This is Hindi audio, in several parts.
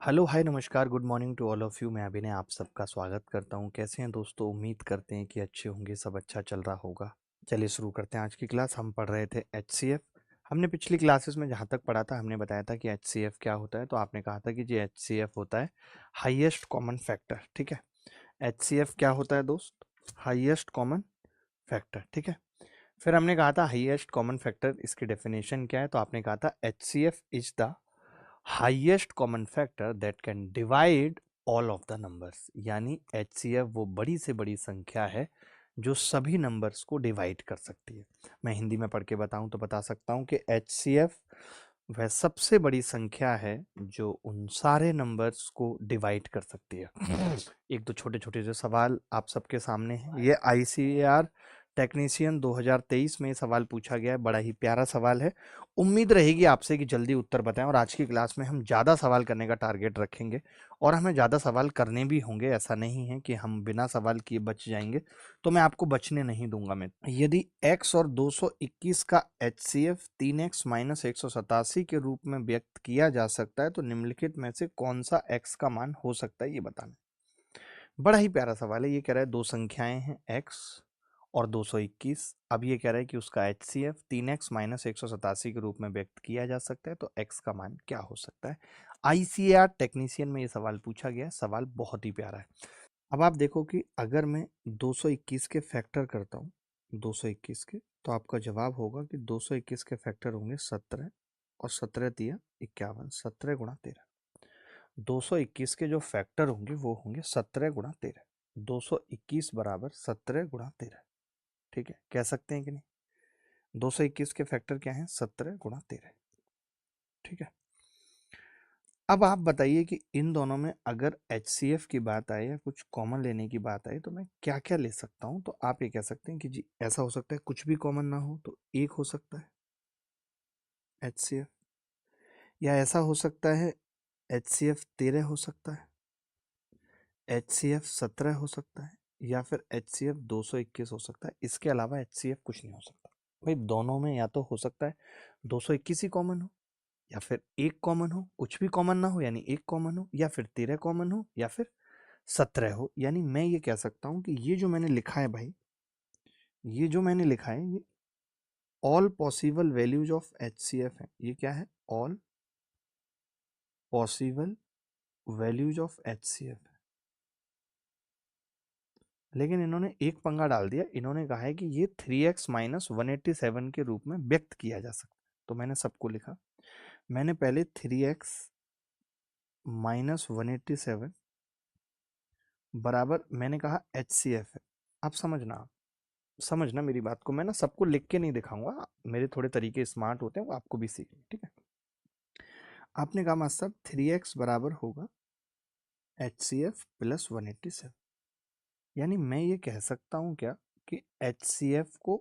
हेलो हाय नमस्कार good morning to all of you. मैं अभिनय आप सबका स्वागत करता हूँ। कैसे हैं दोस्तों? उम्मीद करते हैं कि अच्छे होंगे, सब अच्छा चल रहा होगा। चलिए शुरू करते हैं आज की क्लास। हम पढ़ रहे थे एचसीएफ। हमने पिछली क्लासेस में जहाँ तक पढ़ा था हमने बताया था कि एचसीएफ क्या होता है। तो आपने कहा था कि जी एचसीएफ होता है हाईएस्ट कॉमन फैक्टर। ठीक है, एचसीएफ क्या होता है दोस्त? Highest common factor. ठीक है, फिर हमने कहा था हाईएस्ट कॉमन फैक्टर इसकी डेफिनेशन क्या है। तो आपने कहा था HCF is the highest common factor that can divide all of the numbers. यानी एचसीएफ वो बड़ी से बड़ी संख्या है जो सभी नंबर्स को डिवाइड कर सकती है। मैं हिंदी में पढ़ के बताऊं तो बता सकता हूं कि एचसीएफ वह सबसे बड़ी संख्या है जो उन सारे नंबर्स को डिवाइड कर सकती है। एक दो छोटे छोटे जो सवाल आप सबके सामने हैं, ये आईसीएआर टेक्नीशियन 2023 में ये सवाल पूछा गया है। बड़ा ही प्यारा सवाल है। उम्मीद रहेगी आपसे कि जल्दी उत्तर बताएं। और आज की क्लास में हम ज़्यादा सवाल करने का टारगेट रखेंगे और हमें ज़्यादा सवाल करने भी होंगे। ऐसा नहीं है कि हम बिना सवाल किए बच जाएंगे, तो मैं आपको बचने नहीं दूंगा। मैं यदि x और 221 का एचसीएफ 3x माइनस 187 के रूप में व्यक्त किया जा सकता है तो निम्नलिखित में से कौन सा x का मान हो सकता है, ये बताना। बड़ा ही प्यारा सवाल है। ये कह रहा है दो संख्याएं हैं x और 221। अब ये कह रहा है कि उसका एचसीएफ 3x माइनस 187 के रूप में व्यक्त किया जा सकता है, तो x का मान क्या हो सकता है? आईसीएआर टेक्नीशियन में ये सवाल पूछा गया है। सवाल बहुत ही प्यारा है। अब आप देखो कि अगर मैं 221 के फैक्टर करता हूँ 221 के, तो आपका जवाब होगा कि 221 के फैक्टर होंगे 17 और 17 तिया 51, 17 गुणा 13। 221 के जो फैक्टर होंगे वो होंगे 17 गुणा 13। 221 बराबर 17 गुणा 13। ठीक है, कह सकते हैं कि नहीं? 221 के फैक्टर क्या हैं? 17 गुणा 13। ठीक है, अब आप बताइए कि इन दोनों में अगर एचसीएफ की बात आए या कुछ कॉमन लेने की बात आए तो मैं क्या क्या ले सकता हूं। तो आप ये कह सकते हैं कि जी ऐसा हो सकता है कुछ भी कॉमन ना हो तो एक हो सकता है एचसीएफ, या ऐसा हो सकता है एचसीएफ 13 हो सकता है, एचसीएफ 17 हो सकता है, या फिर एचसीएफ 221 हो सकता है। इसके अलावा एचसीएफ कुछ नहीं हो सकता। भाई दोनों में या तो हो सकता है 221 ही कॉमन हो, या फिर एक कॉमन हो, कुछ भी कॉमन ना हो यानी एक कॉमन हो, या फिर 13 कॉमन हो, या फिर 17 हो। यानी मैं ये कह सकता हूं कि ये जो मैंने लिखा है भाई, ये जो मैंने लिखा है ये all possible values of HCF है। ये क्या है? All possible values of HCF है। लेकिन इन्होंने एक पंगा डाल दिया। इन्होंने कहा है कि ये 3x माइनस 187 के रूप में व्यक्त किया जा सकता है। तो मैंने सबको लिखा। मैंने पहले 3x माइनस 187 बराबर मैंने कहा एचसीएफ है। अब समझना मेरी बात को। मैं ना सबको लिख के नहीं दिखाऊंगा, मेरे थोड़े तरीके स्मार्ट होते हैं, वो आपको भी सीखने। ठीक है, आपने कहा मास्टर 3x बराबर होगा एचसीएफ प्लस 187। यानी मैं ये कह सकता हूँ क्या कि एचसीएफ को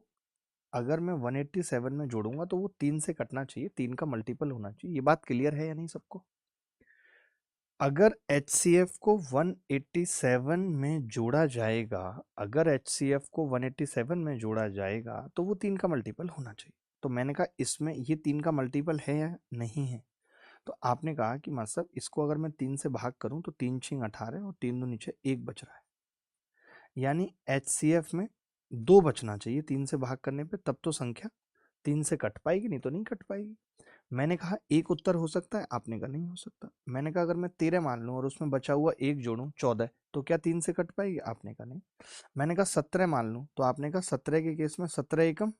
अगर मैं 187 में जोड़ूंगा तो वो 3 से कटना चाहिए, 3 का मल्टीपल होना चाहिए। ये बात क्लियर है या नहीं सबको? अगर एचसीएफ को 187 में जोड़ा जाएगा, अगर एचसीएफ को 187 में जोड़ा जाएगा तो वो 3 का मल्टीपल होना चाहिए। तो मैंने कहा इसमें ये 3 का मल्टीपल है या नहीं है? तो आपने कहा कि मतलब इसको अगर मैं 3 से भाग करूं तो 3 छिंग 18 और 3 दो नीचे 1 बच रहा है। यानी एचसीएफ में 2 बचना चाहिए 3 से भाग करने पे, तब तो संख्या 3 से कट पाएगी, नहीं तो नहीं कट पाएगी। मैंने कहा एक उत्तर हो सकता है, आपने कहा नहीं हो सकता। मैंने कहा अगर मैं 13 मान लूं और उसमें बचा हुआ एक जोड़ूं 14, तो क्या 3 से कट पाएगी? आपने कहा नहीं। मैंने कहा 17 मान लूं, तो आपने कहा 17 के केस में 17 एकम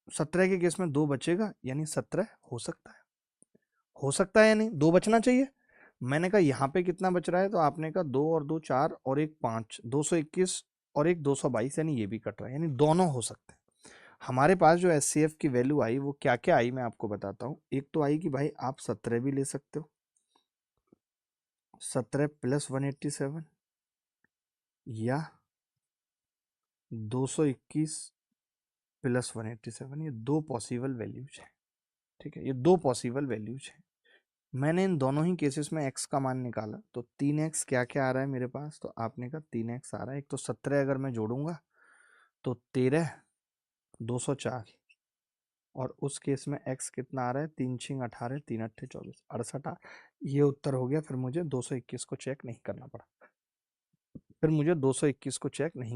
17 के केस में 2 बचेगा, यानी 17 हो सकता है। हो सकता है या नहीं? 2 बचना चाहिए। मैंने कहा यहाँ पे कितना बच रहा है? तो आपने कहा 2 और 2 4 और एक 5, 221 और एक 222, यानी ये भी कट रहा है, यानी दोनों हो सकते हैं। हमारे पास जो एचसीएफ की वैल्यू आई वो क्या क्या आई मैं आपको बताता हूँ। एक तो आई कि भाई आप 17 भी ले सकते हो, 17 प्लस 187, या 221 प्लस 187। ये दो पॉसिबल वैल्यूज हैं। ठीक है, ये दो पॉसिबल वैल्यूज हैं। मैंने इन दोनों ही केसेस में x का मान निकाला तो 3x क्या क्या आ रहा है मेरे पास? तो आपने कहा 3x आ रहा है। एक तो 17 अगर मैं जोड़ूंगा तो 13, 204 और उस केस में x कितना आ रहा है, 3 छिंग 18, 3 अट्ठे 24, 68 ये उत्तर हो गया। फिर मुझे 221 को चेक नहीं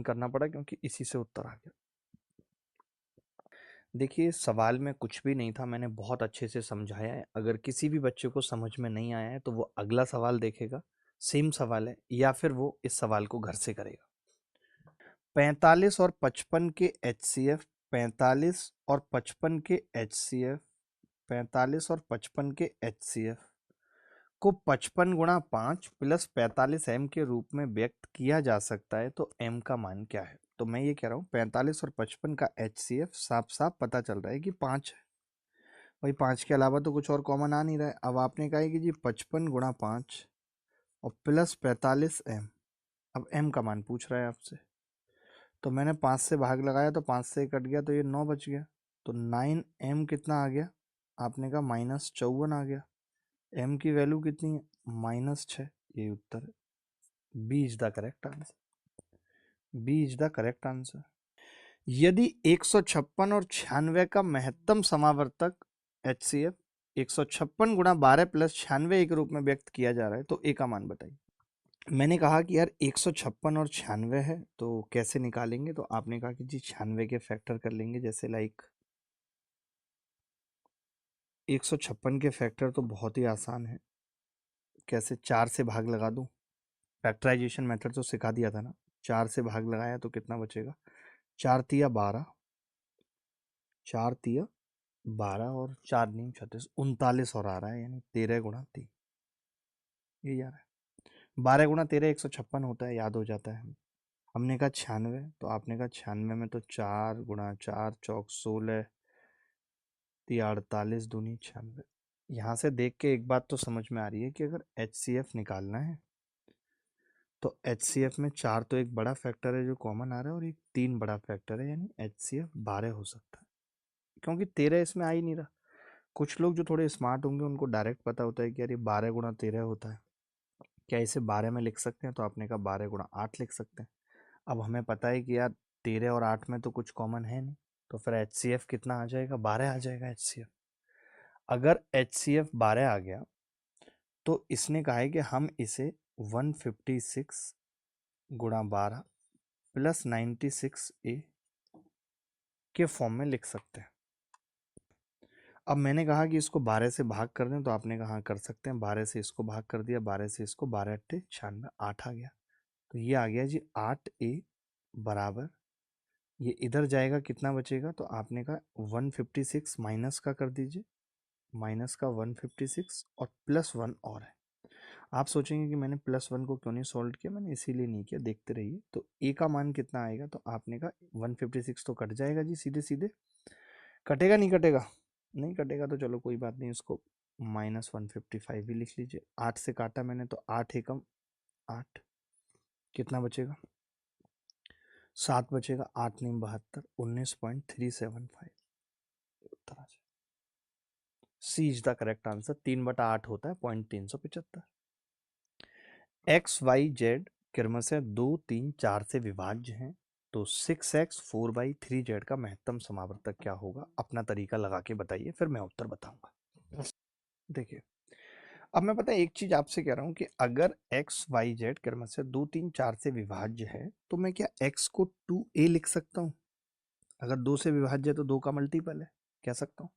करना पड़ा, क्योंकि इसी से उत्तर आ गया। देखिए सवाल में कुछ भी नहीं था, मैंने बहुत अच्छे से समझाया है। अगर किसी भी बच्चे को समझ में नहीं आया है तो वो अगला सवाल देखेगा, सेम सवाल है, या फिर वो इस सवाल को घर से करेगा। 45 और 55 के HCF, 45 और 55 के HCF, 45 और 55 के HCF को 55 गुणा 5 प्लस 45 m के रूप में व्यक्त किया जा सकता है, तो m का मान क्या है? तो मैं ये कह रहा हूँ 45 और 55 का HCF साफ साफ पता चल रहा है कि 5 है। भाई 5 के अलावा तो कुछ और कॉमन आ नहीं रहा है। अब आपने कहा है कि जी 55 गुणा 5 और प्लस 45 m, अब m का मान पूछ रहा है आपसे। तो मैंने 5 से भाग लगाया तो 5 से कट गया तो ये 9 बच गया। तो 9m कितना आ गया? आपने कहा -54 आ गया। m की वैल्यू कितनी है? -6। ये उत्तर है। B is the correct answer. B is the correct answer. यदि 156 और 96 का महत्तम समावर्तक HCF 156 गुणा 12 प्लस 96 के रूप में व्यक्त किया जा रहा है, तो ए का मान बताइए। मैंने कहा कि यार 156 और 96 है तो कैसे निकालेंगे, तो आपने कहा कि जी 96 के फैक्टर कर लेंगे। जैसे लाइक 156 के फैक्टर तो बहुत ही आसान है, कैसे 4 से भाग लगा दूं। फैक्टराइजेशन मेथड तो सिखा दिया था ना। 4 से भाग लगाया तो कितना बचेगा? 4 तिया 12, 4 तिया 12 और 4 नीम 36, 39 और आ रहा है, यानी 13 गुणा 3 ये आ रहा है। 12 गुणा 13 156 होता है, याद हो जाता है। हमने कहा 96, तो आपने कहा 96 में तो 4 गुणा 4 चौक 16 तिया 48 दूनी 96। यहाँ से देख के एक बात तो समझ में आ रही है कि अगर HCF निकालना है तो HCF में 4 तो एक बड़ा फैक्टर है जो कॉमन आ रहा है, और एक 3 बड़ा फैक्टर है, यानी HCF 12 हो सकता है, क्योंकि 13 इसमें आ ही नहीं रहा। कुछ लोग जो थोड़े स्मार्ट होंगे उनको डायरेक्ट पता होता है कि यार ये 12 गुणा 13 होता है, क्या इसे 12 में लिख सकते हैं? तो आपने कहा 12 गुणा 8 लिख सकते हैं। अब हमें पता है कि यार 13 और 8 में तो कुछ कॉमन है नहीं, तो फिर HCF कितना आ जाएगा? 12 आ जाएगा HCF। अगर HCF 12 आ गया तो इसने कहा है कि हम इसे 156 गुणा 12 प्लस 96A के फॉर्म में लिख सकते हैं। अब मैंने कहा कि इसको 12 से भाग कर दें, तो आपने कहा कर सकते हैं। 12 से इसको भाग कर दिया, 12 से इसको, 12 अट्ठे 96, 8 आ गया। तो ये आ गया जी 8A बराबर, ये इधर जाएगा कितना बचेगा? तो आपने कहा 156 माइनस का कर दीजिए, माइनस का 156 और प्लस 1 और है। आप सोचेंगे कि मैंने +1 को क्यों नहीं सॉल्व किया, मैंने इसीलिए नहीं किया, देखते रहिए। तो ए का मान कितना आएगा? तो आपने कहा 156 तो कट जाएगा जी, सीधे सीधे कटेगा, नहीं कटेगा? नहीं कटेगा तो चलो कोई बात नहीं, इसको -155 भी लिख लीजिए। 8 से काटा मैंने तो 8 एकम 8, कितना बचेगा? 7 बचेगा। 8 नीम 72, 19.375 उत्तर आ जाए। सी इज द करेक्ट आंसर। 3/8 होता है 0.375। XYZ क्रमशः 2, 3, 4 से विभाज्य हैं, तो 6x 4/3Z का महत्तम समावर्तक क्या होगा? अपना तरीका लगा के बताइए, फिर मैं उत्तर बताऊंगा। देखिए अब मैं पता है एक चीज आपसे कह रहा हूं कि अगर XYZ क्रमशः 2, 3, 4 से विभाज्य है तो मैं क्या x को 2a लिख सकता हूं? अगर 2 से विभाज्य है तो 2 का मल्टीपल है, कह सकता हूँ।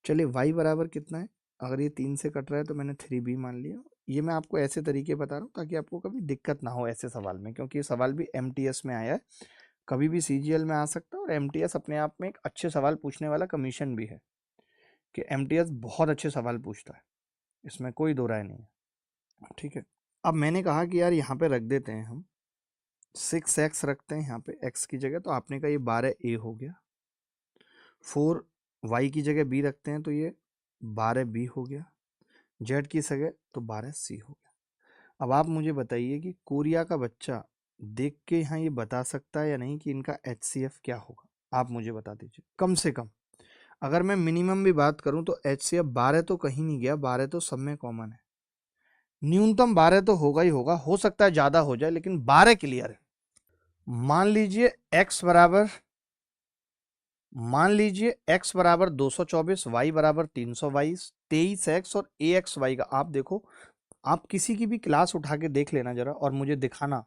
चलिए y बराबर कितना है? अगर ये 3 से कट रहा है तो मैंने 3b मान लिया। ये मैं आपको ऐसे तरीके बता रहा हूँ ताकि आपको कभी दिक्कत ना हो ऐसे सवाल में, क्योंकि ये सवाल भी MTS में आया है, कभी भी CGL में आ सकता है। और MTS अपने आप में एक अच्छे सवाल पूछने वाला कमीशन भी है, कि MTS बहुत अच्छे सवाल पूछता है, इसमें कोई दो राय नहीं है। ठीक है, अब मैंने कहा कि यार यहाँ पे रख देते हैं हम 6x रखते हैं यहाँ पे x की जगह, तो आपने कहा ये 12a हो गया। 4y की जगह b रखते हैं तो ये 12b हो गया। z की जगह तो 12c हो गया। अब आप मुझे बताइए कि कोरिया का बच्चा देख के यहाँ ये बता सकता है या नहीं कि इनका HCF क्या होगा? आप मुझे बता दीजिए। कम से कम अगर मैं मिनिमम भी बात करूं तो HCF 12 तो कहीं नहीं गया, 12 तो सब में कॉमन है। न्यूनतम 12 तो होगा ही होगा, हो सकता है ज्यादा हो जाए लेकिन 12 क्लियर है। मान लीजिए x बराबर मान लीजिए x बराबर 224, y बराबर 322, 23x और axy का आप देखो, आप किसी की भी क्लास उठा के देख लेना जरा और मुझे दिखाना,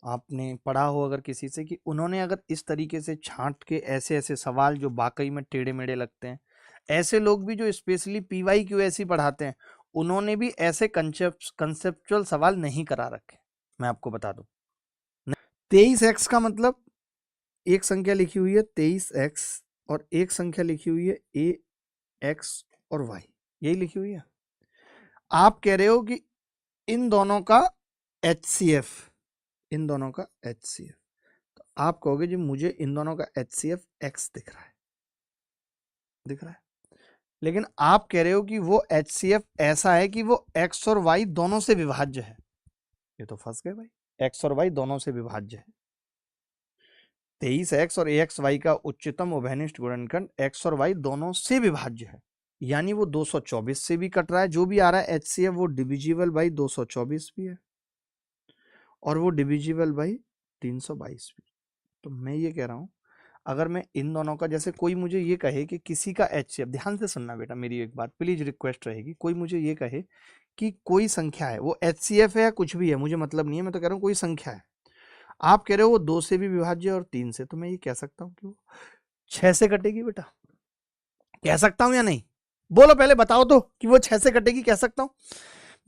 आपने पढ़ा हो अगर किसी से कि उन्होंने अगर इस तरीके से छांट के ऐसे ऐसे सवाल जो वाकई में टेढ़े मेढ़े लगते हैं, ऐसे लोग भी जो स्पेशली PYQSE पढ़ाते हैं, उन्होंने भी ऐसे कंसेप्चुअल सवाल नहीं करा रखे। मैं आपको बता दूं, 23x का मतलब एक संख्या लिखी हुई है 23x और एक संख्या लिखी हुई है ax और y, यही लिखी हुई है। आप कह रहे हो कि इन दोनों का HCF, इन दोनों का HCF, तो आप कहोगे जी मुझे इन दोनों का HCF x दिख रहा है, दिख रहा है, लेकिन आप कह रहे हो कि वो HCF ऐसा है कि वो x और y दोनों से विभाज्य है। ये तो फंस गए भाई, x और y दोनों से विभाज्य है। 23x और axy का उच्चतम उभयनिष्ठ गुणनखंड x और y दोनों से विभाज्य है, यानी वो 224 से भी कट रहा है, जो भी आ रहा है HCF वो डिविजिबल बाई 224 भी है और वो डिविजिबल बाई 322 भी। तो मैं ये कह रहा हूं, अगर मैं इन दोनों का, जैसे कोई मुझे ये कहे कि किसी का HCF, ध्यान से सुनना बेटा, मेरी एक बात प्लीज रिक्वेस्ट रहेगी, कोई मुझे ये कहे कि कोई संख्या है वो HCF है या कुछ भी है, मुझे मतलब नहीं है, मैं तो कह रहा हूँ कोई संख्या है, आप कह रहे हो वो 2 से भी विभाज्य और 3 से, तो मैं ये कह सकता हूँ कि वो 6 से कटेगी बेटा, कह सकता हूं या नहीं? बोलो पहले बताओ तो कि वो 6 से कटेगी, कह सकता हूं?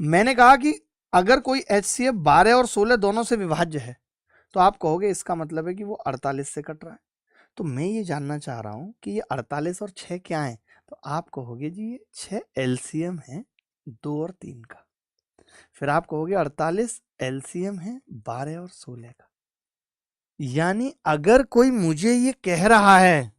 मैंने कहा कि अगर कोई HCF 12 और 16 दोनों से विभाज्य है, तो आप कहोगे इसका मतलब है कि वो 48 से कट रहा है। तो मैं ये जानना चाह रहा हूं कि ये 48 और 6 क्या है, तो आप कहोगे जी ये 6 LCM है 2 और 3 का, फिर आप कहोगे 48 LCM है 12 और 16 का। यानी अगर कोई मुझे ये कह रहा है,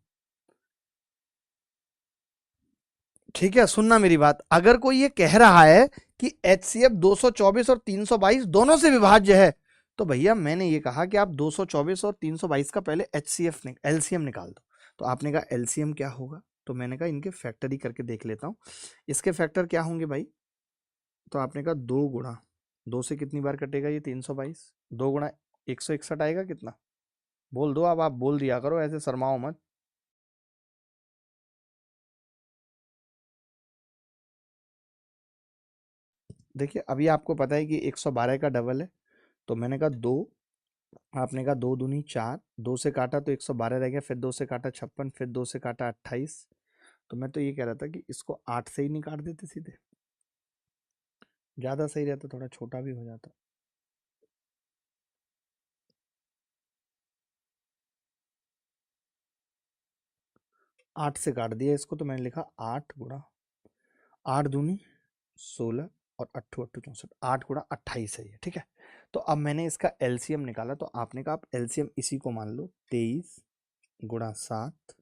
ठीक है सुनना मेरी बात, अगर कोई ये कह रहा है कि HCF 224 और 322 दोनों से विभाज्य है, तो भैया मैंने ये कहा कि आप 224 और 322 का पहले LCM निकाल दो। तो आपने कहा LCM क्या होगा, तो मैंने कहा इनके फैक्टर ही करके देख लेता हूं, इसके फैक्टर क्या होंगे भाई, तो आपने कहा 2 गुणा 2 से कितनी बार कटेगा ये 322, 2 गुणा 161 आएगा कितना, बोल दो, अब आप बोल दिया करो, ऐसे शर्माओ मत। देखिए अभी आपको पता है कि 112 का डबल है, तो मैंने कहा 2, आपने कहा 2 दूनी 4, 2 से काटा तो 112 रह गया, फिर 2 से काटा 56, फिर 2 से काटा 28, तो मैं तो ये कह रहा था कि इसको 8 से ही नहीं काट देते सीधे, ज़्यादा सही रहता, थोड़ा छोटा भी हो जाता। आठ से काट दिया इसको, तो मैंने लिखा 8 गुणा 8 दूनी 16 और 8 8 64, 8 गुणा 28 है ये, ठीक है। तो अब मैंने इसका LCM निकाला, तो आपने कहा आप LCM इसी को मान लो 23 गुणा 7,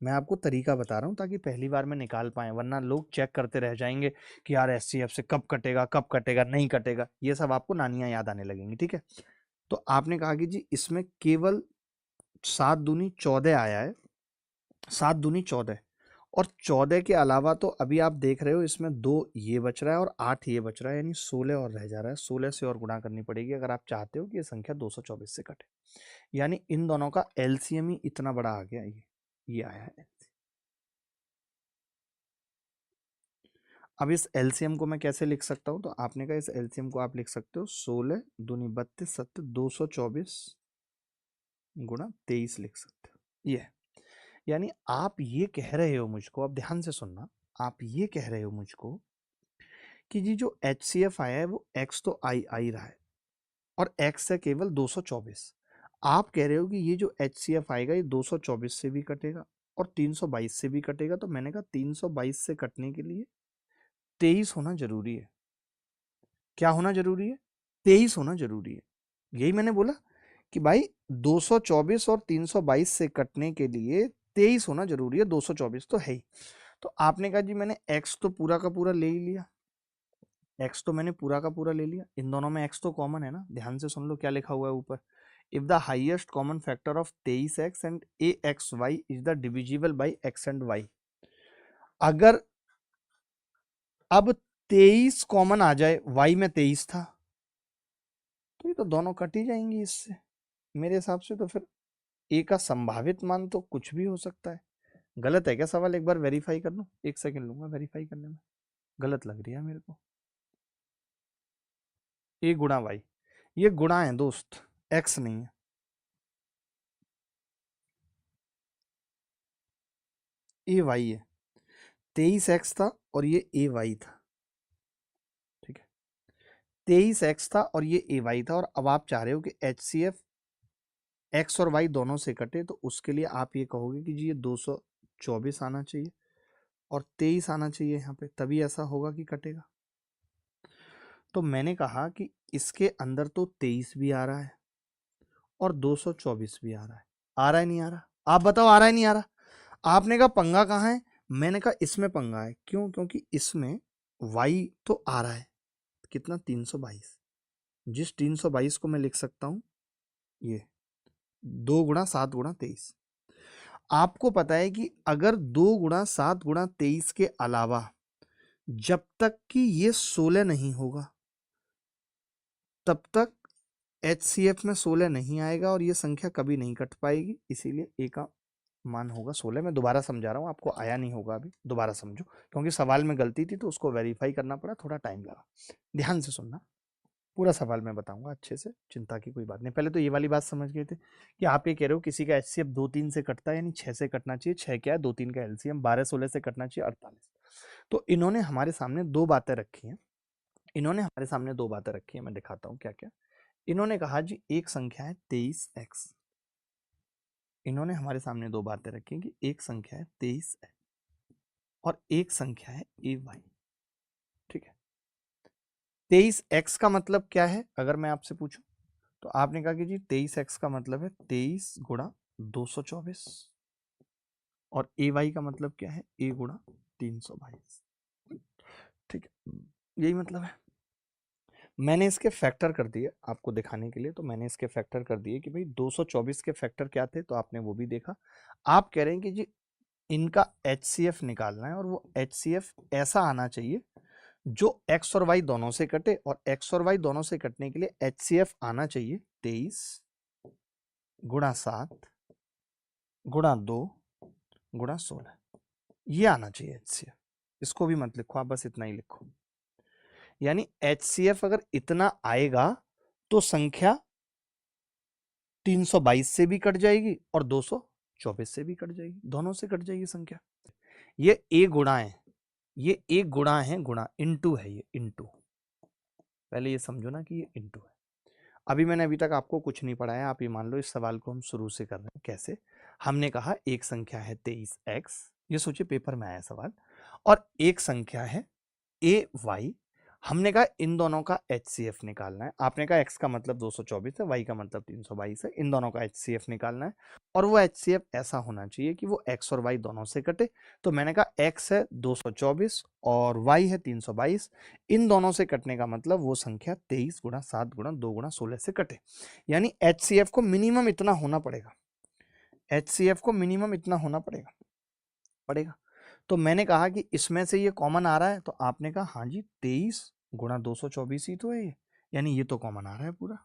मैं आपको तरीका बता रहा हूँ ताकि पहली बार में निकाल पाए, वरना लोग चेक करते रह जाएंगे कि यार HCF से कब कटेगा कब कटेगा नहीं कटेगा, ये सब आपको नानियां याद आने लगेंगी, ठीक है। तो आपने कहा कि जी इसमें केवल 7 दूनी 14 आया है, 7 दूनी 14, और 14 के अलावा तो अभी आप देख रहे हो इसमें 2 ये बच रहा है और 8 ये बच रहा है, यानी 16 और रह जा रहा है, 16 से और गुणा करनी पड़ेगी अगर आप चाहते हो कि ये संख्या 224 से कटे, यानी इन दोनों का LCM ही इतना बड़ा आ गया, ये आया है। अब इस LCM को मैं कैसे लिख सकता हूँ, तो आपने कहा इस LCM को आप लिख सकते हो 16 दूनी 32 सत्तर 224 गुणा 23 लिख सकते हो, ये। यानी आप ये कह रहे हो मुझको, अब ध्यान से सुनना, आप ये कह रहे हो मुझको कि जी जो HCF आया है वो x तो आ ही रहा है और x है केवल 224, आप कह रहे हो कि ये जो HCF आएगा ये 224 से भी कटेगा और 322 से भी कटेगा, तो मैंने कहा 322 से कटने के लिए 23 होना जरूरी है। क्या होना जरूरी है? 23 होना जरूरी है। यही मैंने बोला कि भाई 224 और 322 से कटने के लिए 23 होना जरूरी है, 224 तो है ही। तो आपने कहा जी मैंने x तो पूरा का पूरा ले ही लिया, x तो मैंने पूरा का पूरा ले लिया, इन दोनों में x तो कॉमन है ना, ध्यान से सुन लो क्या लिखा हुआ है ऊपर, if the highest common factor of 23x and axy is the divisible by x and y, अगर अब 23 कॉमन आ जाए, y में 23 था, तो ये तो दोनों कट ही जाएंगी इससे मेरे हिसाब से, तो फिर ए का संभावित मान तो कुछ भी हो सकता है। गलत है क्या सवाल? एक बार वेरीफाई कर लूं, 1 सेकंड लूंगा वेरीफाई करने में। गलत लग रही है मेरे को। ए गुणा वाई, ये गुणा है दोस्त, एक्स नहीं है। ए वाई है, 23x था और ये ए वाई था। ठीक है, 23x था और ये ए वाई था, और अब आप चाह रहे हो कि एच सी एफ एक्स और वाई दोनों से कटे, तो उसके लिए आप ये कहोगे कि जी ये 224 आना चाहिए और 23 आना चाहिए यहाँ पे, तभी ऐसा होगा कि कटेगा। तो मैंने कहा कि इसके अंदर तो 23 भी आ रहा है और 224 भी आ रहा है। आ रहा है नहीं आ रहा? आप बताओ, आ रहा है नहीं आ रहा? आपने कहा पंगा कहाँ है? मैंने कहा इसमें पंगा है। क्यों? क्योंकि इसमें y तो आ रहा है कितना, 322। जिस 322 को मैं लिख सकता हूं ये 2 × 7 × 23। आपको पता है कि अगर 2 × 7 × 23 के अलावा जब तक कि ये 16 नहीं होगा तब तक HCF में 16 नहीं आएगा और ये संख्या कभी नहीं कट पाएगी। इसीलिए ए का मान होगा 16। मैं दोबारा समझा रहा हूँ, आपको आया नहीं होगा अभी, दोबारा समझो, क्योंकि सवाल में गलती थी तो उसको वेरीफाई करना पड़ा, थोड़ा टाइम लगा। ध्यान से सुनना, पूरा सवाल मैं बताऊंगा अच्छे से, चिंता की कोई बात नहीं। पहले तो ये वाली बात समझ गए थे कि आप ये कह रहे हो किसी का HCF 2 3 से कटता है, यानी 6 से कटना चाहिए। 6 क्या है, 2 3 का LCM 12 16 से कटना चाहिए 48। तो इन्होंने हमारे सामने दो बातें रखी हैं। मैं दिखाता हूँ क्या क्या। इन्होंने कहा जी एक संख्या है 23x। इन्होंने हमारे सामने दो बातें रखी कि एक संख्या है 23x और एक संख्या है AY। ठीक है, 23x का मतलब क्या है अगर मैं आपसे पूछूं? तो आपने कहा कि जी 23x का मतलब है 23 × 224 और AY का मतलब क्या है, A × 322। ठीक है, यही मतलब है। मैंने इसके फैक्टर कर दिए आपको दिखाने के लिए, तो मैंने इसके फैक्टर कर दिए कि भाई 224 के फैक्टर क्या थे, तो आपने वो भी देखा। आप कह रहे हैं कि जी इनका HCF निकालना है और वो HCF ऐसा आना चाहिए जो x और y दोनों से कटे, और x और y दोनों से कटने के लिए HCF आना चाहिए 23 × 7 × 2 × 16। ये आना चाहिए HCF। इसको भी मत लिखो, आप बस इतना ही लिखो। यानी HCF अगर इतना आएगा तो संख्या 322 से भी कट जाएगी और 224 से भी कट जाएगी, दोनों से कट जाएगी संख्या। ये ए गुणा है, ये एक गुणा है, गुणा इनटू है, ये इनटू। पहले ये समझो ना कि ये इनटू है। अभी मैंने अभी तक आपको कुछ नहीं पढ़ाया, आप ये मान लो इस सवाल को हम शुरू से कर रहे हैं। कैसे? हमने कहा एक संख्या है 23x, ये सोचिए पेपर में आया सवाल, और एक संख्या है AY। हमने कहा इन दोनों का HCF निकालना है। आपने कहा x का मतलब 224 है, y का मतलब 322 है, इन दोनों का HCF निकालना है, और वो HCF ऐसा होना चाहिए कि वो x और y दोनों से कटे। तो मैंने कहा x है 224 और y है 322, इन दोनों से कटने का मतलब वो संख्या 23 × 7 × 2 × 16 से कटे। यानी HCF को मिनिमम इतना होना पड़ेगा, HCF को मिनिमम इतना होना पड़ेगा पड़ेगा। तो मैंने कहा कि इसमें से ये कॉमन आ रहा है, तो आपने कहा हाँ जी 23 × 224 ही तो है ये, यानी ये तो कॉमन आ रहा है पूरा।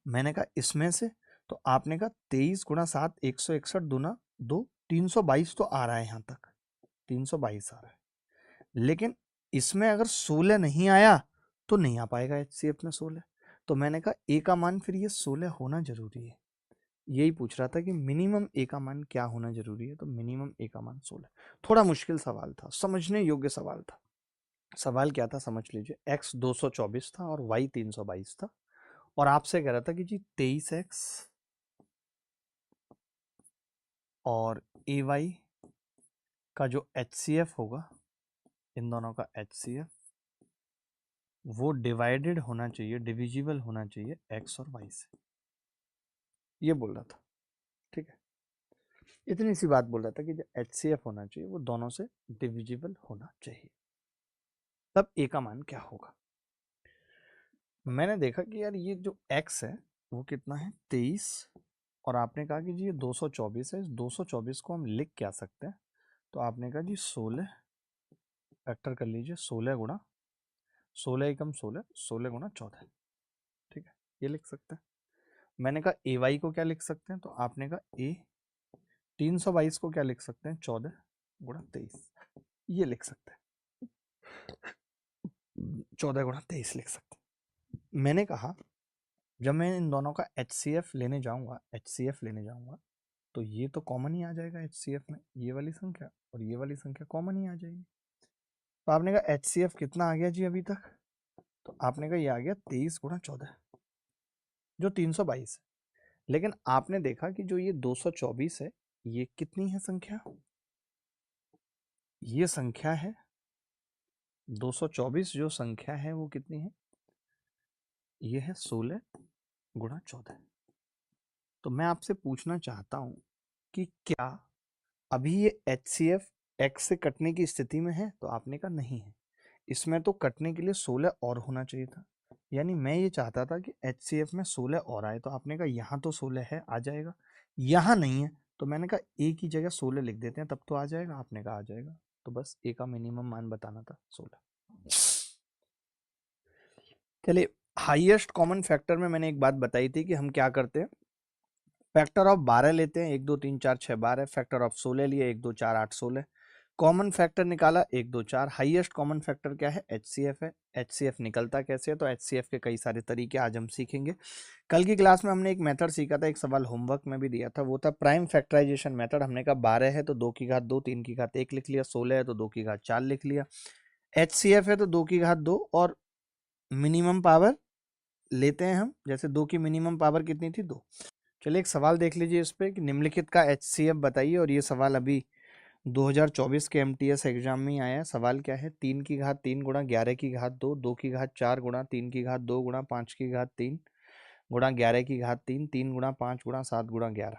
मैंने कहा इसमें से, तो आपने कहा 23 × 7 161 दूना 2 322 तो आ रहा है, यहाँ तक 322 आ रहा है। लेकिन इसमें अगर 16 नहीं आया तो नहीं आ पाएगा HCF में 16। तो मैंने कहा ए का मान फिर ये 16 होना जरूरी है। यही पूछ रहा था कि मिनिमम ए का मान क्या होना जरूरी है, तो मिनिमम ए का मान 16। थोड़ा मुश्किल सवाल था, समझने योग्य सवाल था। सवाल क्या था समझ लीजिए, x 224 था और y 322 था, और आपसे कह रहा था कि जी 23x और AY का जो HCF होगा, इन दोनों का HCF वो डिवाइडेड होना चाहिए, डिविजिबल होना चाहिए x और y से, ये बोल रहा था। ठीक है, इतनी सी बात बोल रहा था कि जो HCF होना चाहिए वो दोनों से डिविजिबल होना चाहिए, तब ए का मान क्या होगा। मैंने देखा कि यार ये जो x है वो कितना है 23, और आपने कहा कि जी ये 224 है, इस 224 को हम लिख क्या सकते हैं, तो आपने कहा जी 16 फैक्टर कर लीजिए, 16 × 16 एकम 16, 16 × 14। ठीक है, ये लिख सकते हैं। मैंने कहा ए वाई को क्या लिख सकते हैं, तो आपने कहा ए 322 को क्या लिख सकते हैं, 14 गुणा 23, ये लिख सकते हैं, 14 गुणा 23 लिख सकते हैं। मैंने कहा जब मैं इन दोनों का HCF लेने जाऊंगा, HCF लेने जाऊंगा, तो ये तो कॉमन ही आ जाएगा HCF में, ये वाली संख्या और ये वाली संख्या कॉमन ही आ जाएगी। तो आपने कहा HCF कितना आ गया जी अभी तक, तो आपने कहा ये आ गया 23 गुणा 14 जो 322 है। लेकिन आपने देखा कि जो ये 224 है, ये कितनी है संख्या, ये संख्या है 224, जो संख्या है वो कितनी है, ये है 16 गुणा 14। तो मैं आपसे पूछना चाहता हूं कि क्या अभी ये HCF x से कटने की स्थिति में है, तो आपने कहा नहीं है, इसमें तो कटने के लिए 16 और होना चाहिए था, यानी मैं ये चाहता था कि HCF में 16 और आए, तो आपने कहा यहाँ तो 16 है, आ जाएगा, यहाँ नहीं है, तो मैंने कहा ए की जगह 16 लिख देते हैं, तब तो आ जाएगा, आपने कहा आ जाएगा, तो बस ए का मिनिमम मान बताना था 16। चलिए, हाईएस्ट कॉमन फैक्टर में मैंने एक बात बताई थी कि हम क्या करते हैं, फैक्टर ऑफ 12 लेते हैं, 1 2 3 4 6 12, फैक्टर ऑफ 16 लिए, 1 2 4 8 16, कॉमन फैक्टर निकाला 1 2 4, हाईएस्ट कॉमन फैक्टर क्या है, HCF है। HCF निकलता कैसे है, तो HCF के कई सारे तरीके आज हम सीखेंगे। कल की क्लास में हमने एक मेथड सीखा था, एक सवाल होमवर्क में भी दिया था, वो था प्राइम फैक्टराइजेशन मेथड। हमने कहा 12 है तो 2 की घात 2, 3 की घात 1 लिख लिया, 16 है तो 2 की घात 4 लिख लिया, HCF है तो 2 की घात 2, और मिनिमम पावर लेते हैं हम, जैसे 2 की मिनिमम पावर कितनी थी, 2। चलिए एक सवाल देख लीजिए इस पे कि निम्नलिखित का HCF बताइए, और ये सवाल अभी 2024 के MTS एग्जाम में ही आया है। सवाल क्या है, 3 की घात 3 गुणा 11 की घात 2, 2 की घात 4 गुणा 3 की घात 2 गुणा 5 की घात 3 गुणा 11 की घात 3, 3 गुणा 5 गुणा 7 गुणा 11।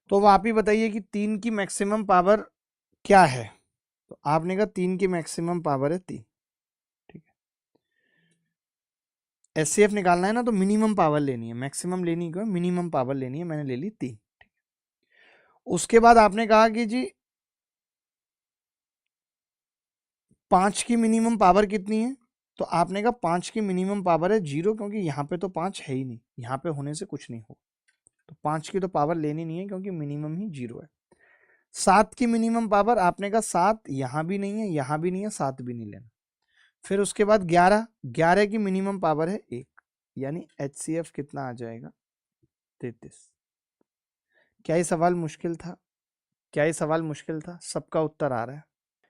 तो अब आप ही बताइए कि 3 की मैक्सिमम पावर क्या है, तो आपने कहा 3 की मैक्सिमम पावर है 3, ठीक है। HCF निकालना है ना, तो मिनिमम पावर लेनी है, मैक्सिमम लेनी क्यों, मिनिमम पावर लेनी है, मैंने ले ली 3। उसके बाद आपने कहा कि जी 5 की मिनिमम पावर कितनी है, तो आपने कहा 5 की मिनिमम पावर है 0, क्योंकि यहाँ पे तो 5 है ही नहीं, यहाँ पे होने से कुछ नहीं हो, तो 5 की तो पावर लेनी नहीं है क्योंकि मिनिमम ही 0 है। 7 की मिनिमम पावर, आपने कहा 7 यहाँ भी नहीं है, यहाँ भी नहीं है, 7 भी नहीं लेना। फिर उसके बाद 11, 11 की मिनिमम पावर है 1, यानी HCF कितना आ जाएगा, 33। क्या ये सवाल मुश्किल था, क्या ये सवाल मुश्किल था, सबका उत्तर आ रहा है।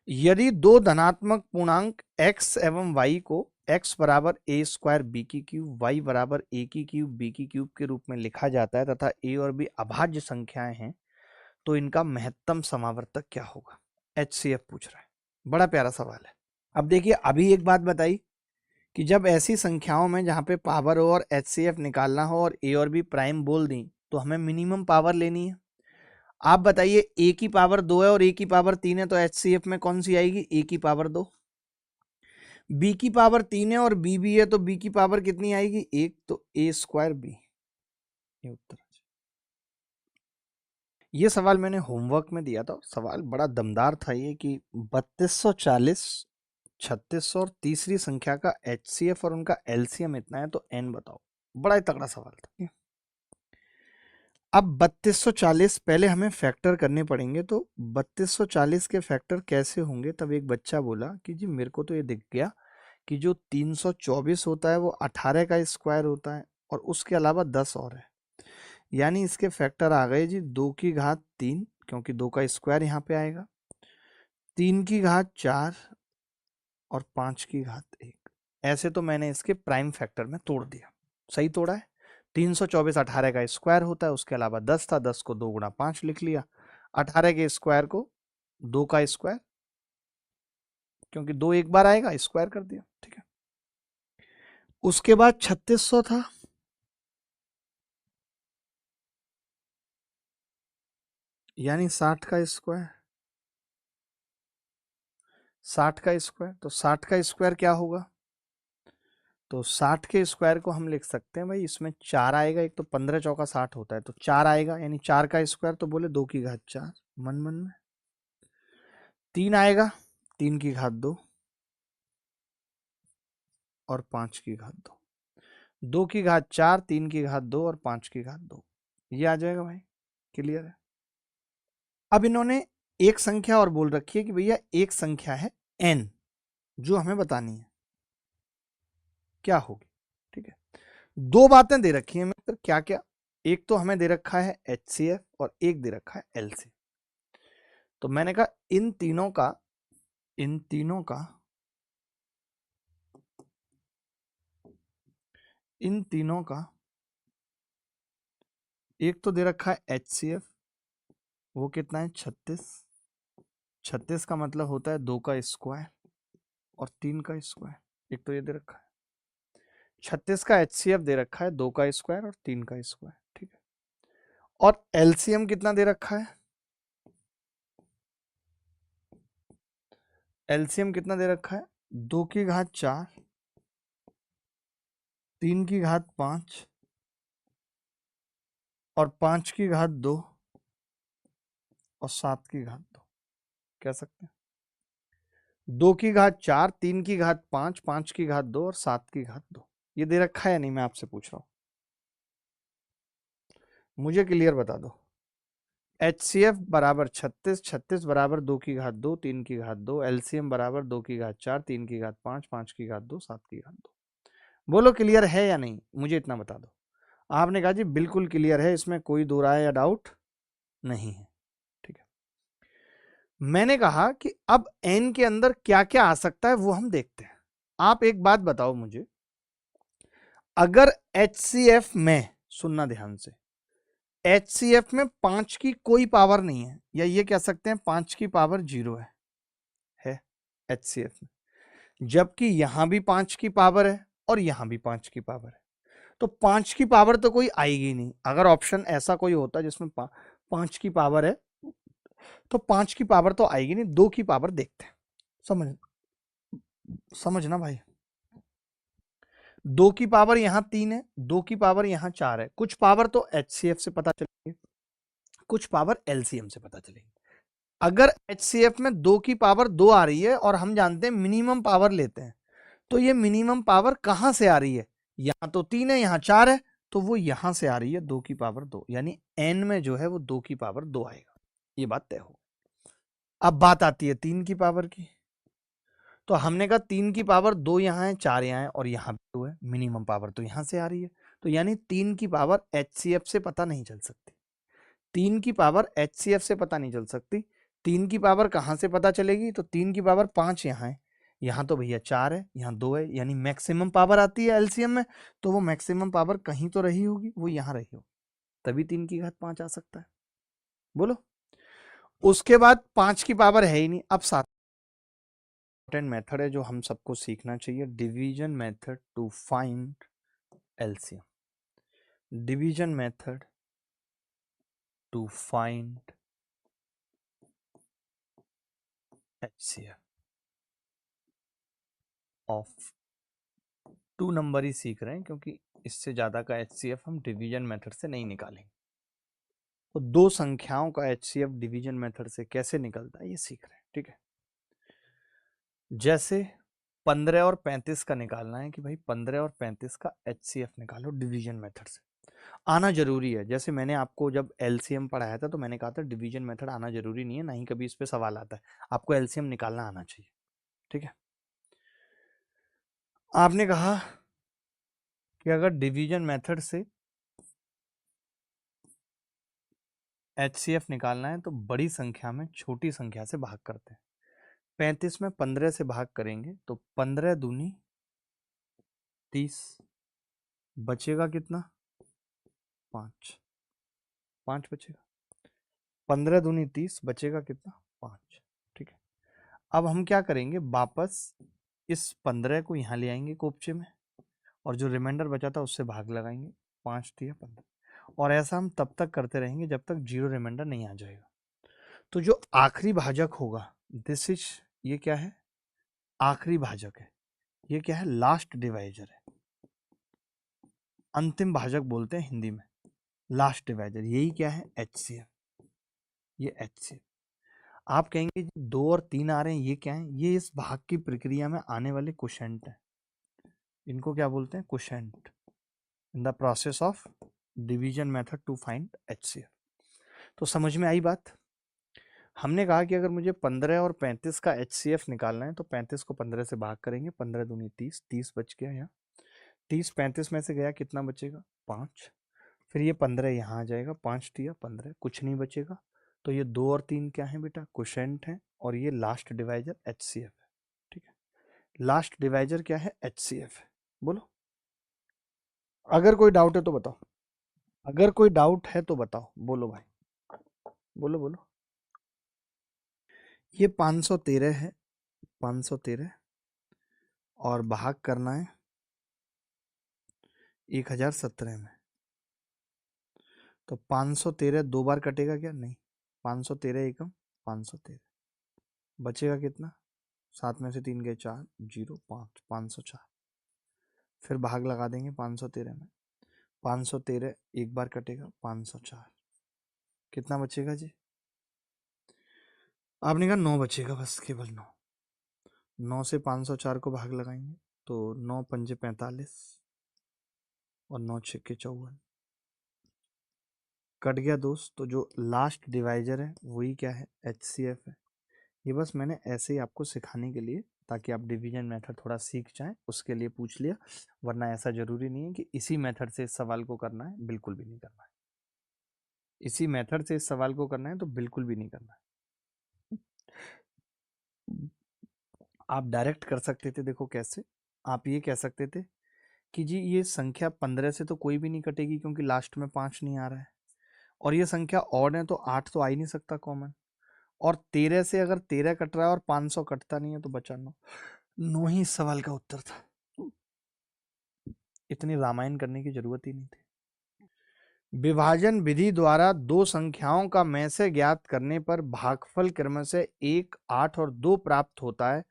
यदि दो धनात्मक पूर्णांक x एवं y को x बराबर a स्क्वायर b की क्यूब, y बराबर a की क्यूब b की क्यूब के रूप में लिखा जाता है तथा a और b अभाज्य संख्याएं हैं, तो इनका महत्तम समावर्तक क्या होगा, HCF पूछ रहा है। बड़ा प्यारा सवाल है। अब देखिए, अभी एक बात बताई कि जब ऐसी संख्याओं में जहां पे पावर हो और HCF निकालना हो और a और b प्राइम बोल दी, तो हमें मिनिमम पावर लेनी है। आप बताइए, a की पावर 2 है और a की पावर 3 है, तो HCF में कौन सी आएगी, a की पावर 2। b की पावर 3 है और b भी है, तो b की पावर कितनी आएगी, 1, तो a स्क्वायर b, ये उत्तर। ये सवाल मैंने होमवर्क में दिया था, सवाल बड़ा दमदार था ये कि 3240, 36 और तीसरी संख्या का HCF और उनका LCM इतना है, तो n बताओ। बड़ा ही तगड़ा सवाल था। अब 3240 पहले हमें फैक्टर करने पड़ेंगे, तो 3240 के फैक्टर कैसे होंगे। तब एक बच्चा बोला कि जी मेरे को तो ये दिख गया कि जो 324 होता है वो 18 का स्क्वायर होता है, और उसके अलावा 10 और है, यानी इसके फैक्टर आ गए जी 2 की घात 3, क्योंकि 2 का स्क्वायर यहाँ पे आएगा, 3 की घात 4 और 5 की घात 1। ऐसे तो मैंने इसके प्राइम फैक्टर में तोड़ दिया, सही तोड़ा है। 324 18 का स्क्वायर होता है, उसके अलावा 10 था, 10 को 2 गुणा 5 लिख लिया, 18 के स्क्वायर को 2 का स्क्वायर, क्योंकि 2 एक बार आएगा, स्क्वायर कर दिया, ठीक है। उसके बाद 3600 था, यानी 60 का स्क्वायर, 60 का स्क्वायर, तो 60 का स्क्वायर क्या होगा, तो 60 के स्क्वायर को हम लिख सकते हैं भाई, इसमें 4 आएगा, एक तो 15 चौका 60 होता है, तो 4 आएगा, यानी 4 का स्क्वायर, तो बोले 2 की घात 4, मन मन में 3 आएगा, 3 की घात 2 और 5 की घात 2। 2 की घात 4, 3 की घात 2 और 5 की घात 2, ये आ जाएगा भाई। क्लियर है। अब इन्होंने एक संख्या और बोल रखी है कि भैया एक संख्या है n, जो हमें बतानी है क्या होगी। ठीक है, दो बातें दे रखी हैं मित्र, क्या क्या? एक तो हमें दे रखा है HCF और एक दे रखा है LCF। तो मैंने कहा इन तीनों का इन तीनों का एक तो दे रखा है HCF, वो कितना है 36। 36 का मतलब होता है 2 का स्क्वायर और 3 का स्क्वायर। एक तो ये दे रखा है 36 का HCF दे रखा है 2 का स्क्वायर और 3 का स्क्वायर। ठीक है, और LCM कितना दे रखा है? LCM कितना दे रखा है? 2 की घात 4, 3 की घात 5 और 5 की घात 2 और 7 की घात 2। कह सकते हैं 2 की घात 4, 3 की घात 5, 5 की घात 2 और 7 की घात 2। ये दे रखा है या नहीं, मैं आपसे पूछ रहा हूं, मुझे क्लियर बता दो। HCF बराबर 36, 36 बराबर 2 की घात 2, 3 की घात 2, LCM बराबर 2 की घात 4, 3 की घात 5, 5 की घात 2, 7 की घात 2। बोलो क्लियर है या नहीं, मुझे इतना बता दो। आपने कहा जी बिल्कुल क्लियर है, इसमें कोई दो राय या डाउट नहीं है। ठीक है, मैंने कहा कि अब n के अंदर क्या क्या आ सकता है वो हम देखते हैं। आप एक बात बताओ मुझे, अगर HCF में, सुनना ध्यान से, HCF में 5 की कोई पावर नहीं है, या ये कह सकते हैं 5 की पावर 0 है HCF में, जबकि यहां भी 5 की पावर है और यहां भी 5 की पावर है, तो 5 की पावर तो कोई आएगी नहीं। अगर ऑप्शन ऐसा कोई होता जिसमें 5 की पावर है तो 5 की पावर तो आएगी नहीं, 2 की पावर देखते हैं। समझना भाई, 2 की पावर यहां 3 है, 2 की पावर यहां 4 है। कुछ पावर तो HCF से पता चलेगी, कुछ पावर LCM से पता चलेगी। अगर HCF में 2 की पावर 2 आ रही है और हम जानते हैं मिनिमम पावर लेते हैं, तो ये मिनिमम पावर कहां से आ रही है? यहां तो 3 है, यहां 4 है, तो वो यहां से आ रही है 2 की पावर 2, यानी n में जो है वो 2 की पावर 2 आएगा। ये बात तय हो। अब बात आती है 3 की पावर की। तो हमने कहा 3 की पावर 2 यहाँ है, 4 यहाँ है और यहाँ भी 2 है, मिनिमम पावर तो यहाँ से आ रही है। तो यानी 3 की पावर HCF से पता नहीं चल सकती। 3 की पावर HCF से पता नहीं चल सकती। 3 की पावर कहाँ से पता चलेगी? तो 3 की पावर 5 यहाँ है, यहाँ तो भैया 4 है, यहाँ 2 है, यानी मैक्सिमम पावर आती है LCM में, तो वो मैक्सिमम पावर कहीं तो रही होगी, वो यहाँ रही होगी, तभी 3 की घात 5 आ सकता है। बोलो, उसके बाद 5 की पावर है ही नहीं। अब सात इंपॉर्टेंट मेथड है जो हम सबको सीखना चाहिए, division method to find LCM। Division method to find HCF of 2 number ही सीख रहे हैं, क्योंकि इससे ज्यादा का HCF हम डिवीजन मेथड से नहीं निकालेंगे। तो दो संख्याओं का HCF डिवीजन मेथड से कैसे निकलता है ये सीख रहे हैं। ठीक है, जैसे 15 और 35 का निकालना है कि भाई 15 और 35 का HCF निकालो डिवीजन मेथड से, आना जरूरी है। जैसे मैंने आपको जब LCM पढ़ाया था तो मैंने कहा था डिवीजन मेथड आना जरूरी नहीं है, ना ही कभी इस पे सवाल आता है, आपको LCM निकालना आना चाहिए। ठीक है, आपने कहा कि अगर डिवीजन मेथड से HCF निकालना है तो बड़ी संख्या में छोटी संख्या से भाग करते हैं। 35 में 15 से भाग करेंगे तो 15 दूनी 30, बचेगा कितना? 5, 5 बचेगा। 15 दूनी 30, बचेगा कितना? 5। ठीक है, अब हम क्या करेंगे, वापस इस 15 को यहाँ ले आएंगे कोपचे में, और जो रिमाइंडर बचा था उससे भाग लगाएंगे, 5 दिया 15, और ऐसा हम तब तक करते रहेंगे जब तक जीरो रिमाइंडर नहीं आ जाएगा। तो जो आखिरी भाजक होगा, दिस इज, ये क्या है? आखिरी भाजक है। ये क्या है? लास्ट डिवाइजर है। अंतिम भाजक बोलते हैं हिंदी में, लास्ट डिवाइजर। यही क्या है? HCF। ये HCF। आप कहेंगे 2 और 3 आ रहे हैं, ये क्या है? ये इस भाग की प्रक्रिया में आने वाले क्वोशेंट है। इनको क्या बोलते हैं? Quotient. In the process of division method to find HCF। तो समझ में आई बात। हमने कहा कि अगर मुझे 15 और 35 का HCF निकालना है तो 35 को 15 से भाग करेंगे, 15 दूनी 30, 30 बच गया यहाँ, 30 35 में से गया, कितना बचेगा 5। फिर ये 15 यहाँ आ जाएगा, 5 दिया 15, कुछ नहीं बचेगा। तो ये 2 और 3 क्या है बेटा, क्वोशेंट है, और ये लास्ट डिवाइजर HCF है। ठीक है, लास्ट डिवाइजर क्या है, HCF है। बोलो, अगर कोई डाउट है तो बताओ, अगर कोई डाउट है तो बताओ, बोलो भाई, बोलो बोलो। ये 513 है, 513, और भाग करना है 1017 में। तो 513 दो बार कटेगा क्या, नहीं, 513 एकम 513, बचेगा कितना, 7 में से 3 गए 4, 0 5, 504। फिर भाग लगा देंगे 513 में, 513 एक बार कटेगा, 504, कितना बचेगा जी, आपने कहा 9 बचेगा, बस केवल 9। 9 से 504 को भाग लगाएंगे तो 9 पंजे 45 और 9 छक्के 54, कट गया दोस्त। तो जो लास्ट डिवाइजर है वही क्या है, HCF है। ये बस मैंने ऐसे ही आपको सिखाने के लिए, ताकि आप डिवीजन मेथड थोड़ा सीख जाएं, उसके लिए पूछ लिया, वरना ऐसा जरूरी नहीं है कि इसी मेथड से इस सवाल को करना है, बिल्कुल भी नहीं करना है। इसी मेथड से इस सवाल को करना है तो बिल्कुल भी नहीं करना है। आप डायरेक्ट कर सकते थे, देखो कैसे, आप ये कह सकते थे कि जी ये संख्या 15 से तो कोई भी नहीं कटेगी क्योंकि लास्ट में 5 नहीं आ रहा है, और ये संख्या ऑड है तो 8 तो आ ही नहीं सकता कॉमन, और 13 से अगर 13 कट रहा है और 500 कटता नहीं है तो बचा 9, 9 ही इस सवाल का उत्तर था। इतनी रामायण करने की जरूरत ही नहीं थी। विभाजन विधि द्वारा दो संख्याओं का में से ज्ञात करने पर भागफल क्रमशः 1, 8 और 2 प्राप्त होता है,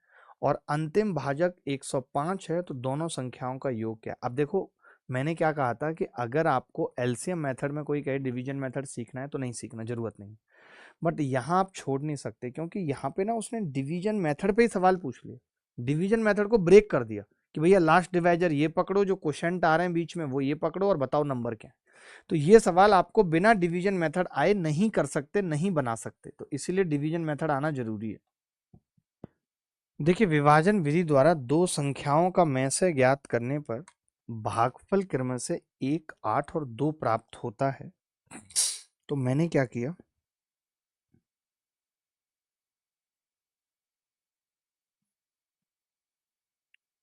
और अंतिम भाजक 105 है, तो दोनों संख्याओं का योग क्या। अब देखो, मैंने क्या कहा था कि अगर आपको एलसीएम मेथड में कोई कहे डिवीजन मेथड सीखना है तो नहीं सीखना, जरूरत नहीं, बट यहाँ आप छोड़ नहीं सकते, क्योंकि यहाँ पे ना उसने डिवीजन मेथड पे ही सवाल पूछ लिया, डिवीजन मेथड को ब्रेक कर दिया कि भैया लास्ट डिवाइजर ये पकड़ो, जो क्वेश्चन आ रहे हैं बीच में वो ये पकड़ो, और बताओ नंबर क्या है। तो ये सवाल आपको बिना डिवीजन मेथड आए नहीं कर सकते, नहीं बना सकते, तो इसीलिए डिवीजन मेथड आना जरूरी है। देखिए, विभाजन विधि द्वारा दो संख्याओं का में से ज्ञात करने पर भागफल क्रम से 1, 8 और 2 प्राप्त होता है। तो मैंने क्या किया,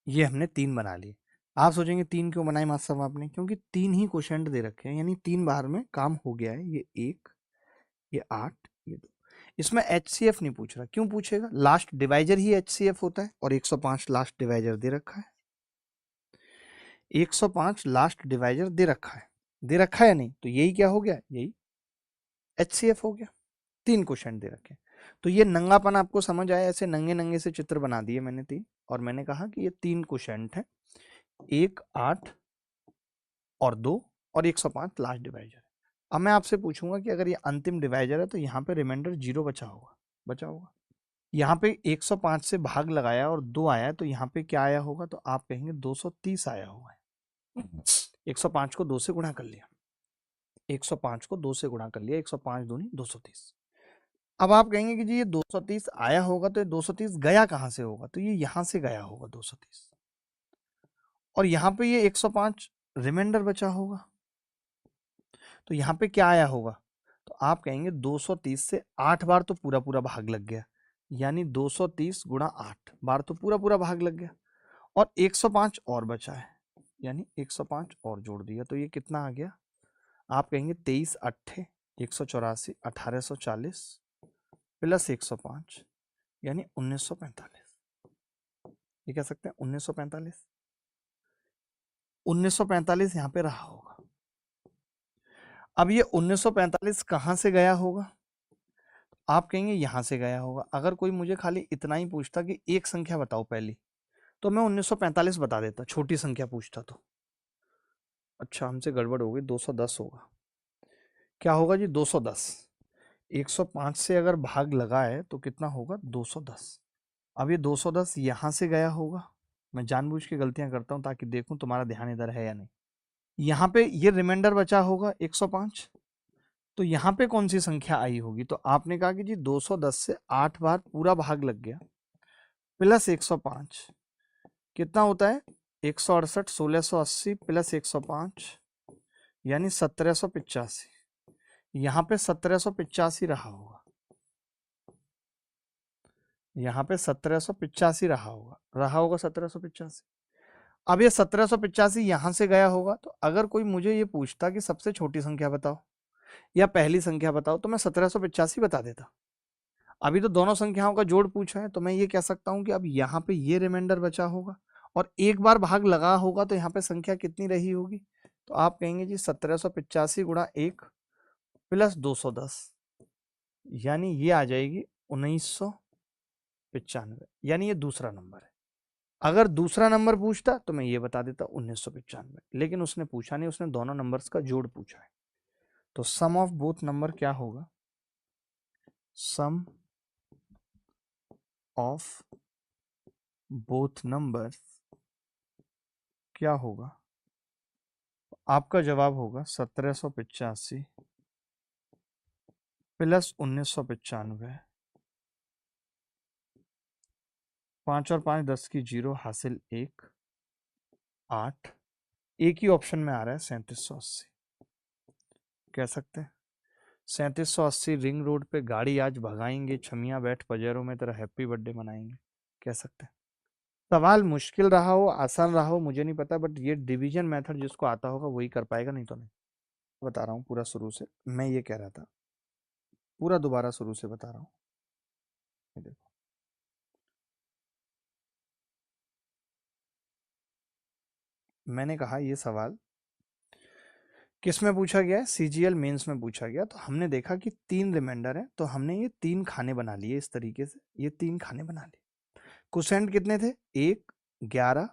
ये हमने 3 बना लिए। आप सोचेंगे 3 क्यों बनाए मास्टर साहब आपने, क्योंकि 3 ही क्वेश्चन दे रखे हैं, यानी 3 बार में काम हो गया है। ये 1, ये 8, ये 2। इसमें HCF नहीं पूछ रहा, क्यों पूछेगा, लास्ट डिवाइजर ही HCF होता है, और 105 लास्ट डिवाइजर दे रखा है, 105 लास्ट डिवाइजर दे रखा है, दे रखा है नहीं, तो यही क्या हो गया, यही HCF हो गया। 3 क्वेश्चन दे रखे, तो ये नंगापन आपको समझ आया, ऐसे नंगे नंगे से चित्र बना दिए मैंने 3, और मैंने कहा कि ये 3 क्वेश्चन है, 1, 8 और 2, और 105 लास्ट डिवाइजर। अब मैं आपसे पूछूंगा कि अगर ये अंतिम डिवाइजर है तो यहाँ पे रिमाइंडर 0 बचा होगा, बचा होगा। यहाँ पे 105 से भाग लगाया और 2 आया, तो यहाँ पे क्या आया होगा, तो आप कहेंगे 230 आया होगा। 105 को 2 से गुणा कर लिया, 105 को 2 से गुणा कर लिया, 105 दूनी 230। अब आप कहेंगे कि जी ये 230 आया होगा, तो ये 230 गया कहाँ से होगा, तो ये यहाँ से गया होगा 230, और यहाँ पे ये 105 रिमाइंडर बचा होगा, तो यहाँ पे क्या आया होगा, तो आप कहेंगे 230 से 8 बार तो पूरा पूरा भाग लग गया, यानी 230 गुणा 8 बार तो पूरा पूरा भाग लग गया, और 105 और बचा है, यानी 105 और जोड़ दिया, तो ये कितना आ गया, आप कहेंगे 23 अट्ठे 184 1840 प्लस 105, यानी 1945। ये कह सकते हैं 1945, 1945 यहाँ पे रहा होगा। अब ये 1945 कहाँ से गया होगा, आप कहेंगे यहां से गया होगा। अगर कोई मुझे खाली इतना ही पूछता कि एक संख्या बताओ पहली, तो मैं 1945 बता देता, छोटी संख्या पूछता तो। अच्छा, हमसे गड़बड़ हो गई, 210 होगा। क्या होगा जी, 210। 105 से अगर भाग लगा है तो कितना होगा, 210। अब ये 210 यहां से गया होगा, मैं जानबूझ के गलतियां करता हूं ताकि देखूं तुम्हारा ध्यान इधर है या नहीं। यहाँ पे ये रिमाइंडर बचा होगा 105, तो यहाँ पे कौन सी संख्या आई होगी? तो आपने कहा कि जी 210 से 8 बार पूरा भाग लग गया, प्लस 105 कितना होता है? 168, 1680 प्लस 105 यानी 1785। यहाँ पे 1785 रहा होगा, यहाँ पे 1785 रहा होगा 1785। अब ये 1785 यहां से गया होगा, तो अगर कोई मुझे ये पूछता कि सबसे छोटी संख्या बताओ या पहली संख्या बताओ, तो मैं 1785 बता देता। अभी तो दोनों संख्याओं का जोड़ पूछा है, तो मैं ये कह सकता हूं कि अब यहाँ पे ये रिमाइंडर बचा होगा और एक बार भाग लगा होगा, तो यहाँ पे संख्या कितनी रही होगी? तो आप कहेंगे जी 1785 गुणा 1 प्लस 210 यानी ये आ जाएगी 1995, यानी ये दूसरा नंबर है। अगर दूसरा नंबर पूछता तो मैं ये बता देता 1995, लेकिन उसने पूछा नहीं, उसने दोनों नंबर्स का जोड़ पूछा है। तो सम ऑफ बोथ नंबर क्या होगा? सम ऑफ बोथ नंबर्स क्या होगा? आपका जवाब होगा 1785 प्लस 1995। 5 और 5 10 की 0 हासिल 1 8। एक ही ऑप्शन में आ रहा है 3780। कह सकते हैं 3780 रिंग रोड पे गाड़ी आज भगाएंगे, छमिया बैठ पजेरों में तेरा हैप्पी बर्थडे मनाएंगे। कह सकते हैं। सवाल मुश्किल रहा हो आसान रहा हो मुझे नहीं पता, बट ये डिवीजन मेथड जिसको आता होगा वही कर पाएगा, नहीं तो नहीं। बता रहा हूँ पूरा शुरू से, मैं ये कह रहा था, पूरा दोबारा शुरू से बता रहा हूँ। देखो मैंने कहा ये सवाल किस में पूछा गया है? सीजीएल मेंस में पूछा गया। तो हमने देखा कि 3 रिमाइंडर है, तो हमने ये 3 खाने बना लिए इस तरीके से, ये 3 खाने बना लिए। क्वोशेंट कितने थे? 1 11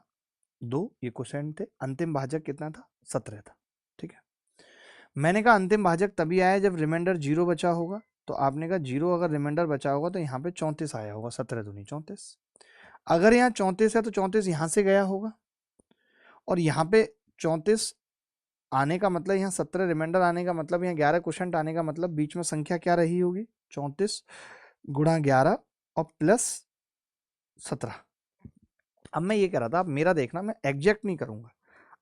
2, ये क्वोशेंट थे। अंतिम भाजक कितना था? 17 था। ठीक है, मैंने कहा अंतिम भाजक तभी आया जब रिमाइंडर 0 बचा होगा। तो आपने कहा 0 अगर रिमाइंडर बचा होगा तो यहाँ पे 34 आया होगा, 17 दूनी 34। अगर यहाँ 34 है तो 34 यहाँ से गया होगा, और यहाँ पे 34 आने का मतलब, यहाँ 17 रिमाइंडर आने का मतलब, यहाँ 11 क्वोशेंट आने का मतलब, बीच में संख्या क्या रही होगी? 34 गुणा 11 और प्लस 17। अब मैं ये कह रहा था, आप मेरा देखना, मैं एग्जैक्ट नहीं करूंगा।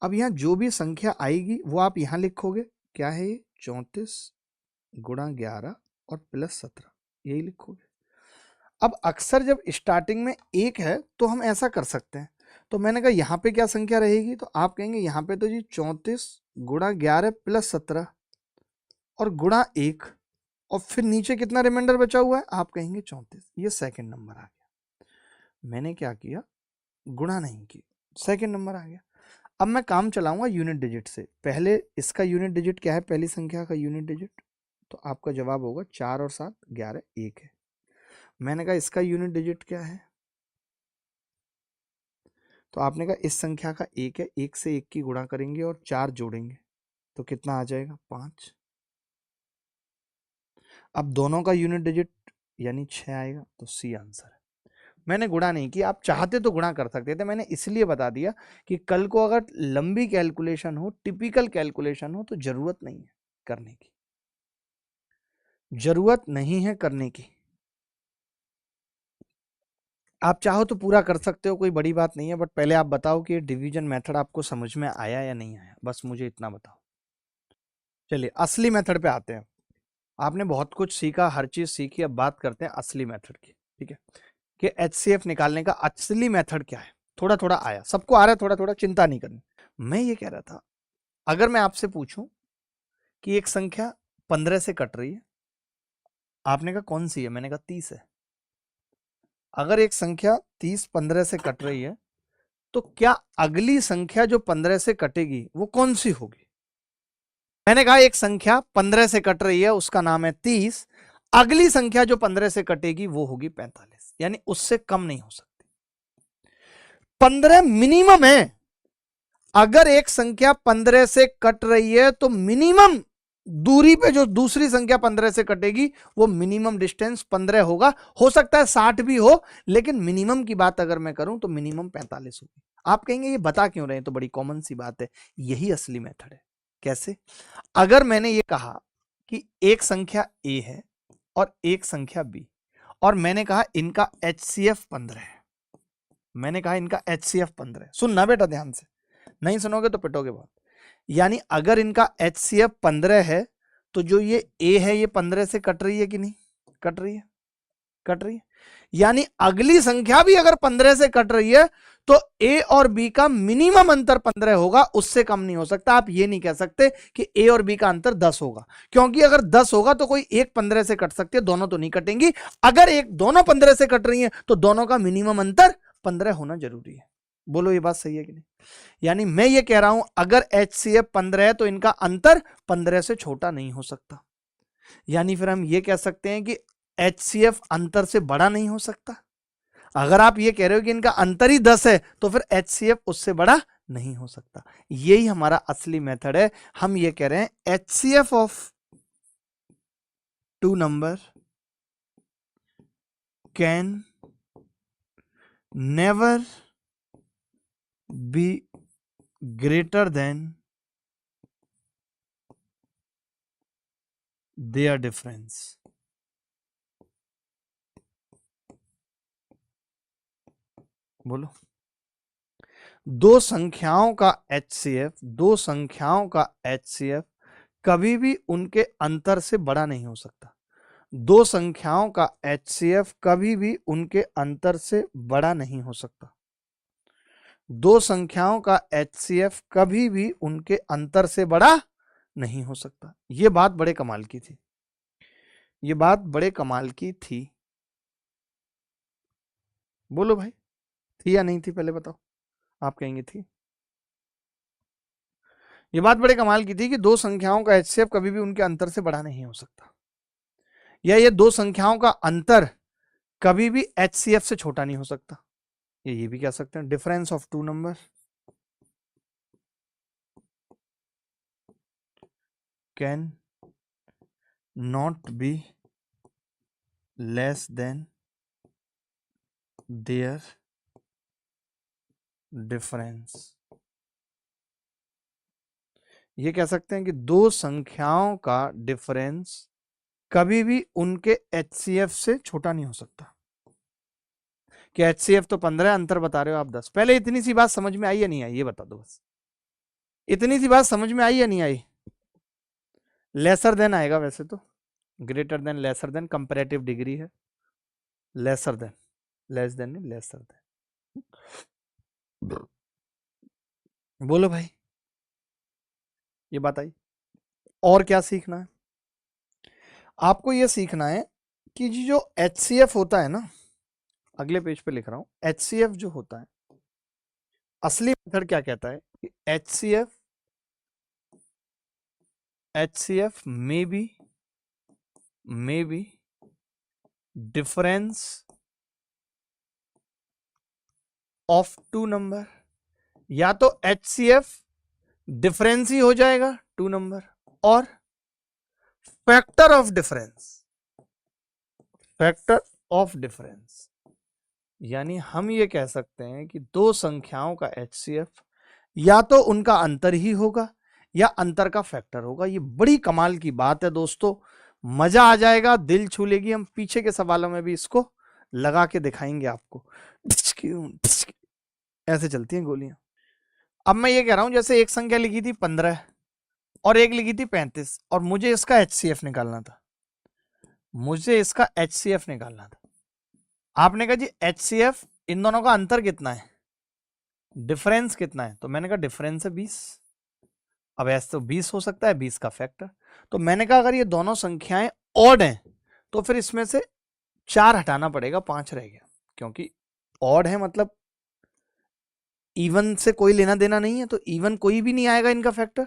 अब यहाँ जो भी संख्या आएगी वो आप यहाँ लिखोगे। क्या है ये? 34 गुणा 11 और प्लस 17, यही लिखोगे। अब अक्सर जब स्टार्टिंग में 1 है तो हम ऐसा कर सकते हैं। तो मैंने कहा यहाँ पे क्या संख्या रहेगी? तो आप कहेंगे यहाँ पे तो जी 34 गुणा 11 प्लस 17 और गुणा 1, और फिर नीचे कितना रिमाइंडर बचा हुआ है? आप कहेंगे 34। ये सेकंड नंबर आ गया। मैंने क्या किया? गुणा नहीं की, सेकंड नंबर आ गया। अब मैं काम चलाऊंगा यूनिट डिजिट से। पहले इसका यूनिट डिजिट क्या है? पहली संख्या का यूनिट डिजिट, तो आपका जवाब होगा 4 और 7 11 1 है। मैंने कहा इसका यूनिट डिजिट क्या है? तो आपने कहा इस संख्या का 1 है, 1 से 1 की गुणा करेंगे और 4 जोड़ेंगे तो कितना आ जाएगा? 5। अब दोनों का यूनिट डिजिट यानी 6 आएगा, तो सी आंसर है। मैंने गुणा नहीं किया, आप चाहते तो गुणा कर सकते थे, मैंने इसलिए बता दिया कि कल को अगर लंबी कैलकुलेशन हो, टिपिकल कैलकुलेशन हो, तो जरूरत नहीं है करने की, जरूरत नहीं है करने की। आप चाहो तो पूरा कर सकते हो, कोई बड़ी बात नहीं है, बट पहले आप बताओ कि डिवीजन मेथड आपको समझ में आया या नहीं आया, बस मुझे इतना बताओ। चलिए असली मेथड पे आते हैं। आपने बहुत कुछ सीखा, हर चीज सीखी, अब बात करते हैं असली मेथड की। ठीक है, कि एचसीएफ निकालने का असली मेथड क्या है। थोड़ा थोड़ा आया, सबको आ रहा है थोड़ा थोड़ा, चिंता नहीं करनी। मैं ये कह रहा था, अगर मैं आपसे पूछूं कि एक संख्या 15 से कट रही है, आपने कहा कौन सी है? मैंने कहा 30 है। अगर एक संख्या 30 15 से कट रही है, तो क्या अगली संख्या जो 15 से कटेगी वो कौन सी होगी? मैंने कहा एक संख्या 15 से कट रही है, उसका नाम है 30, अगली संख्या जो 15 से कटेगी वो होगी 45, यानी उससे कम नहीं हो सकती। 15 मिनिमम है। अगर एक संख्या 15 से कट रही है तो मिनिमम दूरी पे जो दूसरी संख्या 15 से कटेगी वो मिनिमम डिस्टेंस 15 होगा। हो सकता है 60 भी हो, लेकिन मिनिमम की बात अगर मैं करूं तो मिनिमम 45 होगी। आप कहेंगे ये बता क्यों रहे हैं, तो बड़ी कॉमन सी बात है, यही असली मेथड है। कैसे? अगर मैंने ये कहा कि एक संख्या ए है और एक संख्या बी, और मैंने कहा इनका HCF 15 है, मैंने कहा इनका HCF 15 है। सुनना बेटा ध्यान से, नहीं सुनोगे तो पिटोगे बहुत। यानी अगर इनका HCF 15 है तो जो ये A है ये 15 से कट रही है कि नहीं? कट रही है, कट रही है। यानी अगली संख्या भी अगर 15 से कट रही है तो A और B का मिनिमम अंतर 15 होगा, उससे कम नहीं हो सकता। आप ये नहीं कह सकते कि A और B का अंतर 10 होगा, क्योंकि अगर 10 होगा तो कोई एक 15 से कट सकती है, दोनों तो नहीं कटेंगी। अगर एक दोनों 15 से कट रही है तो दोनों का मिनिमम अंतर 15 होना जरूरी है। बोलो ये बात सही है कि नहीं? यानी मैं ये कह रहा हूं अगर HCF 15 है तो इनका अंतर 15 से छोटा नहीं हो सकता। यानी फिर हम ये कह सकते हैं कि HCF अंतर से बड़ा नहीं हो सकता। अगर आप ये कह रहे हो कि इनका अंतर ही 10 है तो फिर HCF उससे बड़ा नहीं हो सकता। यही हमारा असली मेथड है। हम ये कह रहे हैं HCF of two number can never be greater than their difference। बोलो, दो संख्याओं का HCF कभी भी उनके अंतर से बड़ा नहीं हो सकता। दो संख्याओं का HCF कभी भी उनके अंतर से बड़ा नहीं हो सकता। दो संख्याओं का HCF कभी भी उनके अंतर से बड़ा नहीं हो सकता। यह बात बड़े कमाल की थी, ये बात बड़े कमाल की थी। बोलो भाई, थी या नहीं थी? पहले बताओ, आप कहेंगे थी। ये बात बड़े कमाल की थी कि दो संख्याओं का HCF कभी भी उनके अंतर से बड़ा नहीं हो सकता, या ये दो संख्याओं का अंतर कभी भी HCF से छोटा नहीं हो सकता। ये भी कह सकते हैं difference of two number can not be less than their difference. ये कह सकते हैं कि दो संख्याओं का डिफरेंस कभी भी उनके HCF से छोटा नहीं हो सकता। कि HCF तो 15, अंतर बता रहे हो आप 10। पहले इतनी सी बात समझ में आई या नहीं आई, ये बता दो बस। इतनी सी बात समझ में आई या नहीं आई? लेसर देन आएगा वैसे तो, greater than lesser than comparative degree है। लेसर देन, लेस देन नहीं, लेसर देन। बोलो भाई, ये बात आई। और क्या सीखना है आपको? ये सीखना है कि जो HCF होता है ना, अगले पेज पे लिख रहा हूं, HCF जो होता है, असली मेथड क्या कहता है कि HCF may be difference of two number. या तो HCF डिफरेंस ही हो जाएगा टू नंबर, और फैक्टर ऑफ डिफरेंस। यानी हम ये कह सकते हैं कि दो संख्याओं का HCF या तो उनका अंतर ही होगा या अंतर का फैक्टर होगा। ये बड़ी कमाल की बात है दोस्तों, मजा आ जाएगा, दिल छू लेगी। हम पीछे के सवालों में भी इसको लगा के दिखाएंगे आपको। ऐसे चलती हैं गोलियां। अब मैं ये कह रहा हूं, जैसे एक संख्या लिखी थी 15 और एक लिखी थी 35, और मुझे इसका HCF निकालना था। आपने कहा जी HCF, इन दोनों का अंतर कितना है, डिफरेंस कितना है? तो मैंने कहा डिफरेंस है 20। अब ऐसे तो 20 हो सकता है, 20 का फैक्टर। तो मैंने कहा अगर ये दोनों संख्याएं ऑड हैं तो फिर इसमें से 4 हटाना पड़ेगा, 5 रह गया। क्योंकि ऑड है मतलब इवन से कोई लेना देना नहीं है, तो इवन कोई भी नहीं आएगा इनका फैक्टर।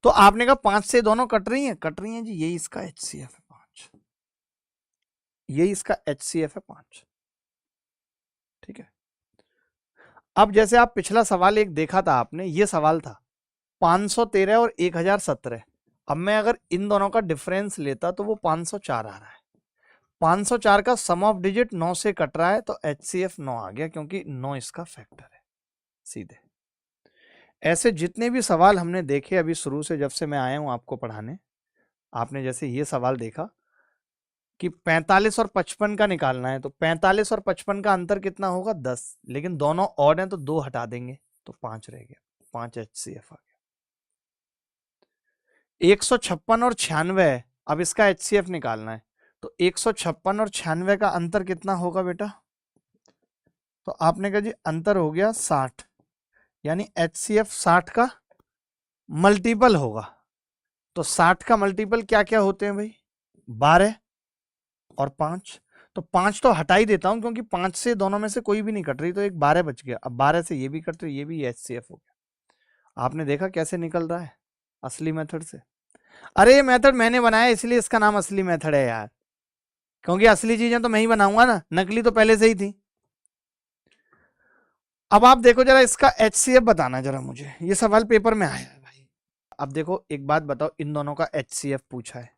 तो आपने कहा 5 से दोनों कट रही हैं जी, यही इसका HCF है 5। यही इसका HCF है 5। ठीक है। अब जैसे आप पिछला सवाल एक देखा था आपने, ये सवाल था 513 और 1017। अब मैं अगर इन दोनों का डिफरेंस लेता तो वो 504 आ रहा है। 504 का सम ऑफ डिजिट 9 से कट रहा है तो HCF 9 आ गया, क्योंकि 9 इसका फैक्टर है सीधे। ऐसे जितने भी सवाल हमने देखे अभी शुरू से, जब से मैं आया हूं आपको पढ़ाने, आपने जैसे ये सवाल देखा कि 45 और 55 का निकालना है, तो 45 और 55 का अंतर कितना होगा 10, लेकिन दोनों ऑड हैं तो 2 हटा देंगे तो 5 रह गया, 5 HCF आ गया। 156 और 96, अब इसका HCF निकालना है, तो 156 और 96 का अंतर कितना होगा बेटा, तो आपने कहा जी अंतर हो गया 60, यानी HCF 60 का मल्टीपल होगा। तो 60 का मल्टीपल क्या क्या होते हैं भाई, 12 और 5, तो 5 तो हटा ही देता हूं क्योंकि 5 से दोनों में से कोई भी नहीं कट रही, तो एक 12 बच गया। अब 12 से ये भी कट रही, ये भी HCF हो गया। आपने देखा कैसे निकल रहा है असली मेथड से। अरे ये मेथड मैंने बनाया इसलिए इसका नाम असली मेथड है यार, क्योंकि असली चीजें तो मैं ही बनाऊंगा ना, नकली तो पहले से ही थी। अब आप देखो जरा इसका HCF बताना जरा मुझे, ये सवाल पेपर में आया है भाई। अब देखो एक बात बताओ, इन दोनों का HCF पूछा है,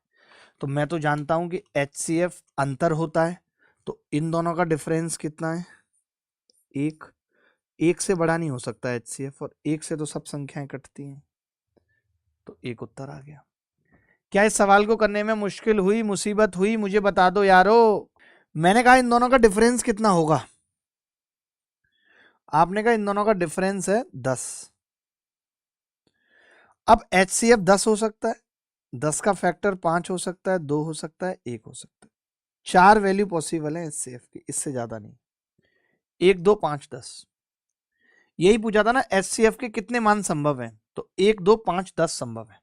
तो मैं तो जानता हूं कि HCF अंतर होता है, तो इन दोनों का डिफरेंस कितना है, एक से बड़ा नहीं हो सकता HCF, और एक से तो सब संख्याएं कटती हैं, तो एक उत्तर आ गया। क्या इस सवाल को करने में मुश्किल हुई, मुसीबत हुई, मुझे बता दो यारो। मैंने कहा इन दोनों का डिफरेंस कितना होगा, आपने कहा इन दोनों का डिफरेंस है 10। अब HCF 10 हो सकता है, 10 का फैक्टर 5 हो सकता है, 2 हो सकता है, 1 हो सकता है, 4 वैल्यू पॉसिबल है HCF की, इससे ज्यादा नहीं। 1 2 5 10, यही पूछा था ना HCF के कितने मान संभव हैं, तो 1 2 5 10 संभव है।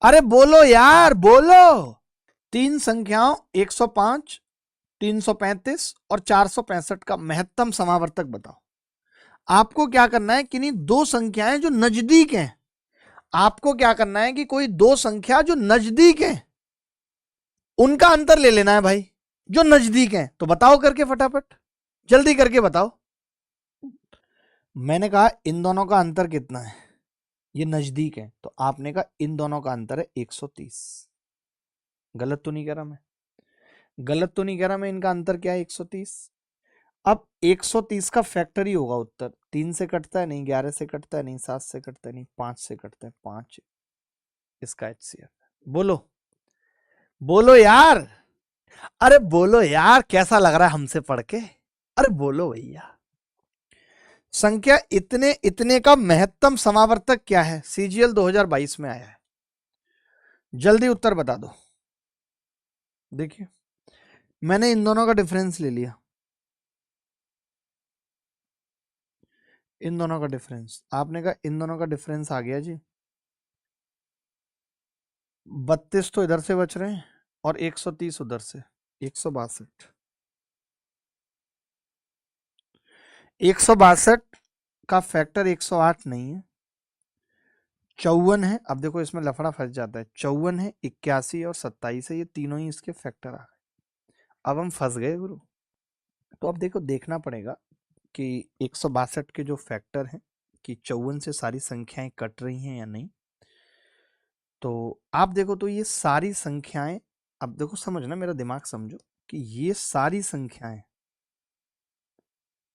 अरे बोलो यार बोलो, तीन संख्याओं 105, 335 और 465 का महत्तम समावर्तक बताओ। आपको क्या करना है, कि नहीं दो संख्याएं जो नजदीक हैं, आपको क्या करना है कि कोई दो संख्या जो नजदीक हैं उनका अंतर ले लेना है भाई, जो नजदीक हैं। तो बताओ करके फटाफट, जल्दी करके बताओ। मैंने कहा इन दोनों का अंतर कितना है, ये नजदीक है, तो आपने कहा इन दोनों का अंतर है 130। गलत तो नहीं कह रहा मैं, गलत तो नहीं कह रहा मैं, इनका अंतर क्या है 130। अब 130 का फैक्टर ही होगा उत्तर, 3 से कटता है नहीं, 11 से कटता है नहीं, 7 से कटता है नहीं, 5 से कटता है, 5 इसका HCF। बोलो बोलो यार, अरे बोलो यार, कैसा लग रहा है हमसे पढ़ के, अरे बोलो भैया। संख्या इतने इतने का महत्तम समावर्तक क्या है, CGL 2022 में आया है, जल्दी उत्तर बता दो। देखिए मैंने इन दोनों का डिफरेंस ले लिया, इन दोनों का डिफरेंस, आपने कहा इन दोनों का डिफरेंस आ गया जी 32 तो इधर से बच रहे हैं और 130 उधर से, 162। 162 का फैक्टर 108 नहीं है, 54 है। अब देखो इसमें लफड़ा फंस जाता है, 54 है, 81 और 27 है, ये तीनों ही इसके फैक्टर आ गए। अब हम फंस गए गुरु। तो अब देखो देखना पड़ेगा कि 162 के जो फैक्टर हैं, कि 54 से सारी संख्याएं कट रही हैं या नहीं। तो आप देखो तो ये सारी संख्याएं, अब देखो समझना, मेरा दिमाग समझो, कि ये सारी संख्याएं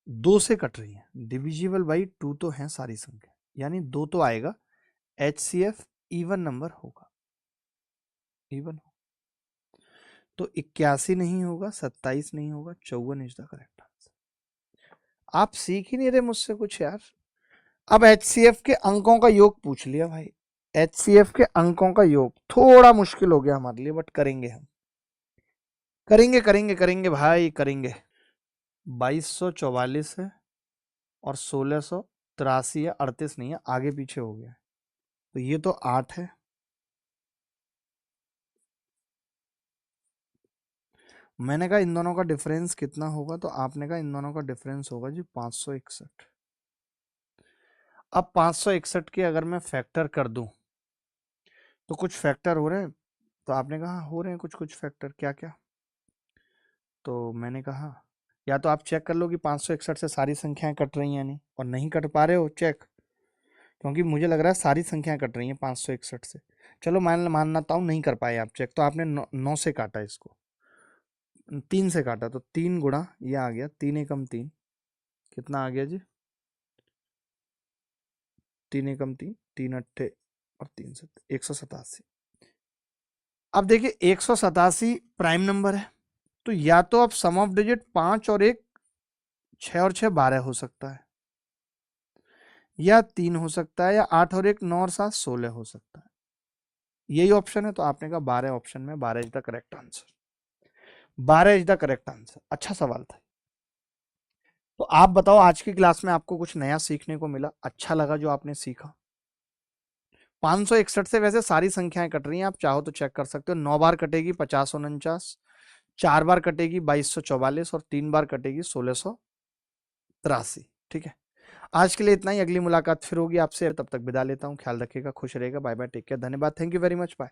2 से कट रही हैं, डिविजिबल बाई 2 तो हैं सारी संख्या, यानी 2 तो आएगा, HCF इवन नंबर होगा, इवन हो। तो 81 नहीं होगा, 27 नहीं होगा, 54 इज द करेक्ट आंसर। आप सीख ही नहीं रहे मुझसे कुछ यार। अब HCF के अंकों का योग पूछ लिया भाई, HCF के अंकों का योग थोड़ा मुश्किल हो गया हमारे लिए, बट करेंगे हम, करेंगे करेंगे करेंगे भाई करेंगे। 2244 है और 1683 है, 38 नहीं है, आगे पीछे हो गया, तो ये तो 8 है। मैंने कहा इन दोनों का डिफरेंस कितना होगा, तो आपने कहा इन दोनों का डिफरेंस होगा जी 561। अब 561 के अगर मैं फैक्टर कर दूं तो कुछ फैक्टर हो रहे हैं, तो आपने कहा हो रहे हैं कुछ कुछ फैक्टर, क्या क्या, तो मैंने कहा या तो आप चेक कर लो कि 561 से सारी संख्याएं कट रही हैं नहीं, और नहीं कट पा रहे हो चेक, क्योंकि मुझे लग रहा है सारी संख्याएं कट रही हैं 561 से, चलो मानता हूँ नहीं कर पाए आप चेक, तो आपने 9 से काटा इसको, 3 से काटा, तो 3 गुणा ये आ गया 3 एकम 3, कितना आ गया जी? 3 एकम 3, 3 अट्ठे और 3 सत्ते 187। अब देखिए 187 प्राइम नंबर है, तो या तो अब सम ऑफ डिजिट 5 और 1, 6 और 6 12 हो सकता है, या 3 हो सकता है, या 8 और 1 9 और 7 16 हो सकता है। यही ऑप्शन है, तो आपने कहा 12 ऑप्शन में 12 is the correct answer. 12 is the correct answer. अच्छा सवाल था। तो आप बताओ आज की क्लास में आपको कुछ नया सीखने को मिला, अच्छा लगा जो आपने सीखा? 561 से वैसे सारी संख्याएं कट रही हैं, आप चाहो तो चेक कर सकते हो। 9 बार कटेगी 5049, 4 बार कटेगी 2244 और 3 बार कटेगी 1683। ठीक है, आज के लिए इतना ही। अगली मुलाकात फिर होगी आपसे, तब तक विदा लेता हूं। ख्याल रखिएगा, खुश रहेगा। बाय बाय, टेक केयर, धन्यवाद, thank you very much, bye.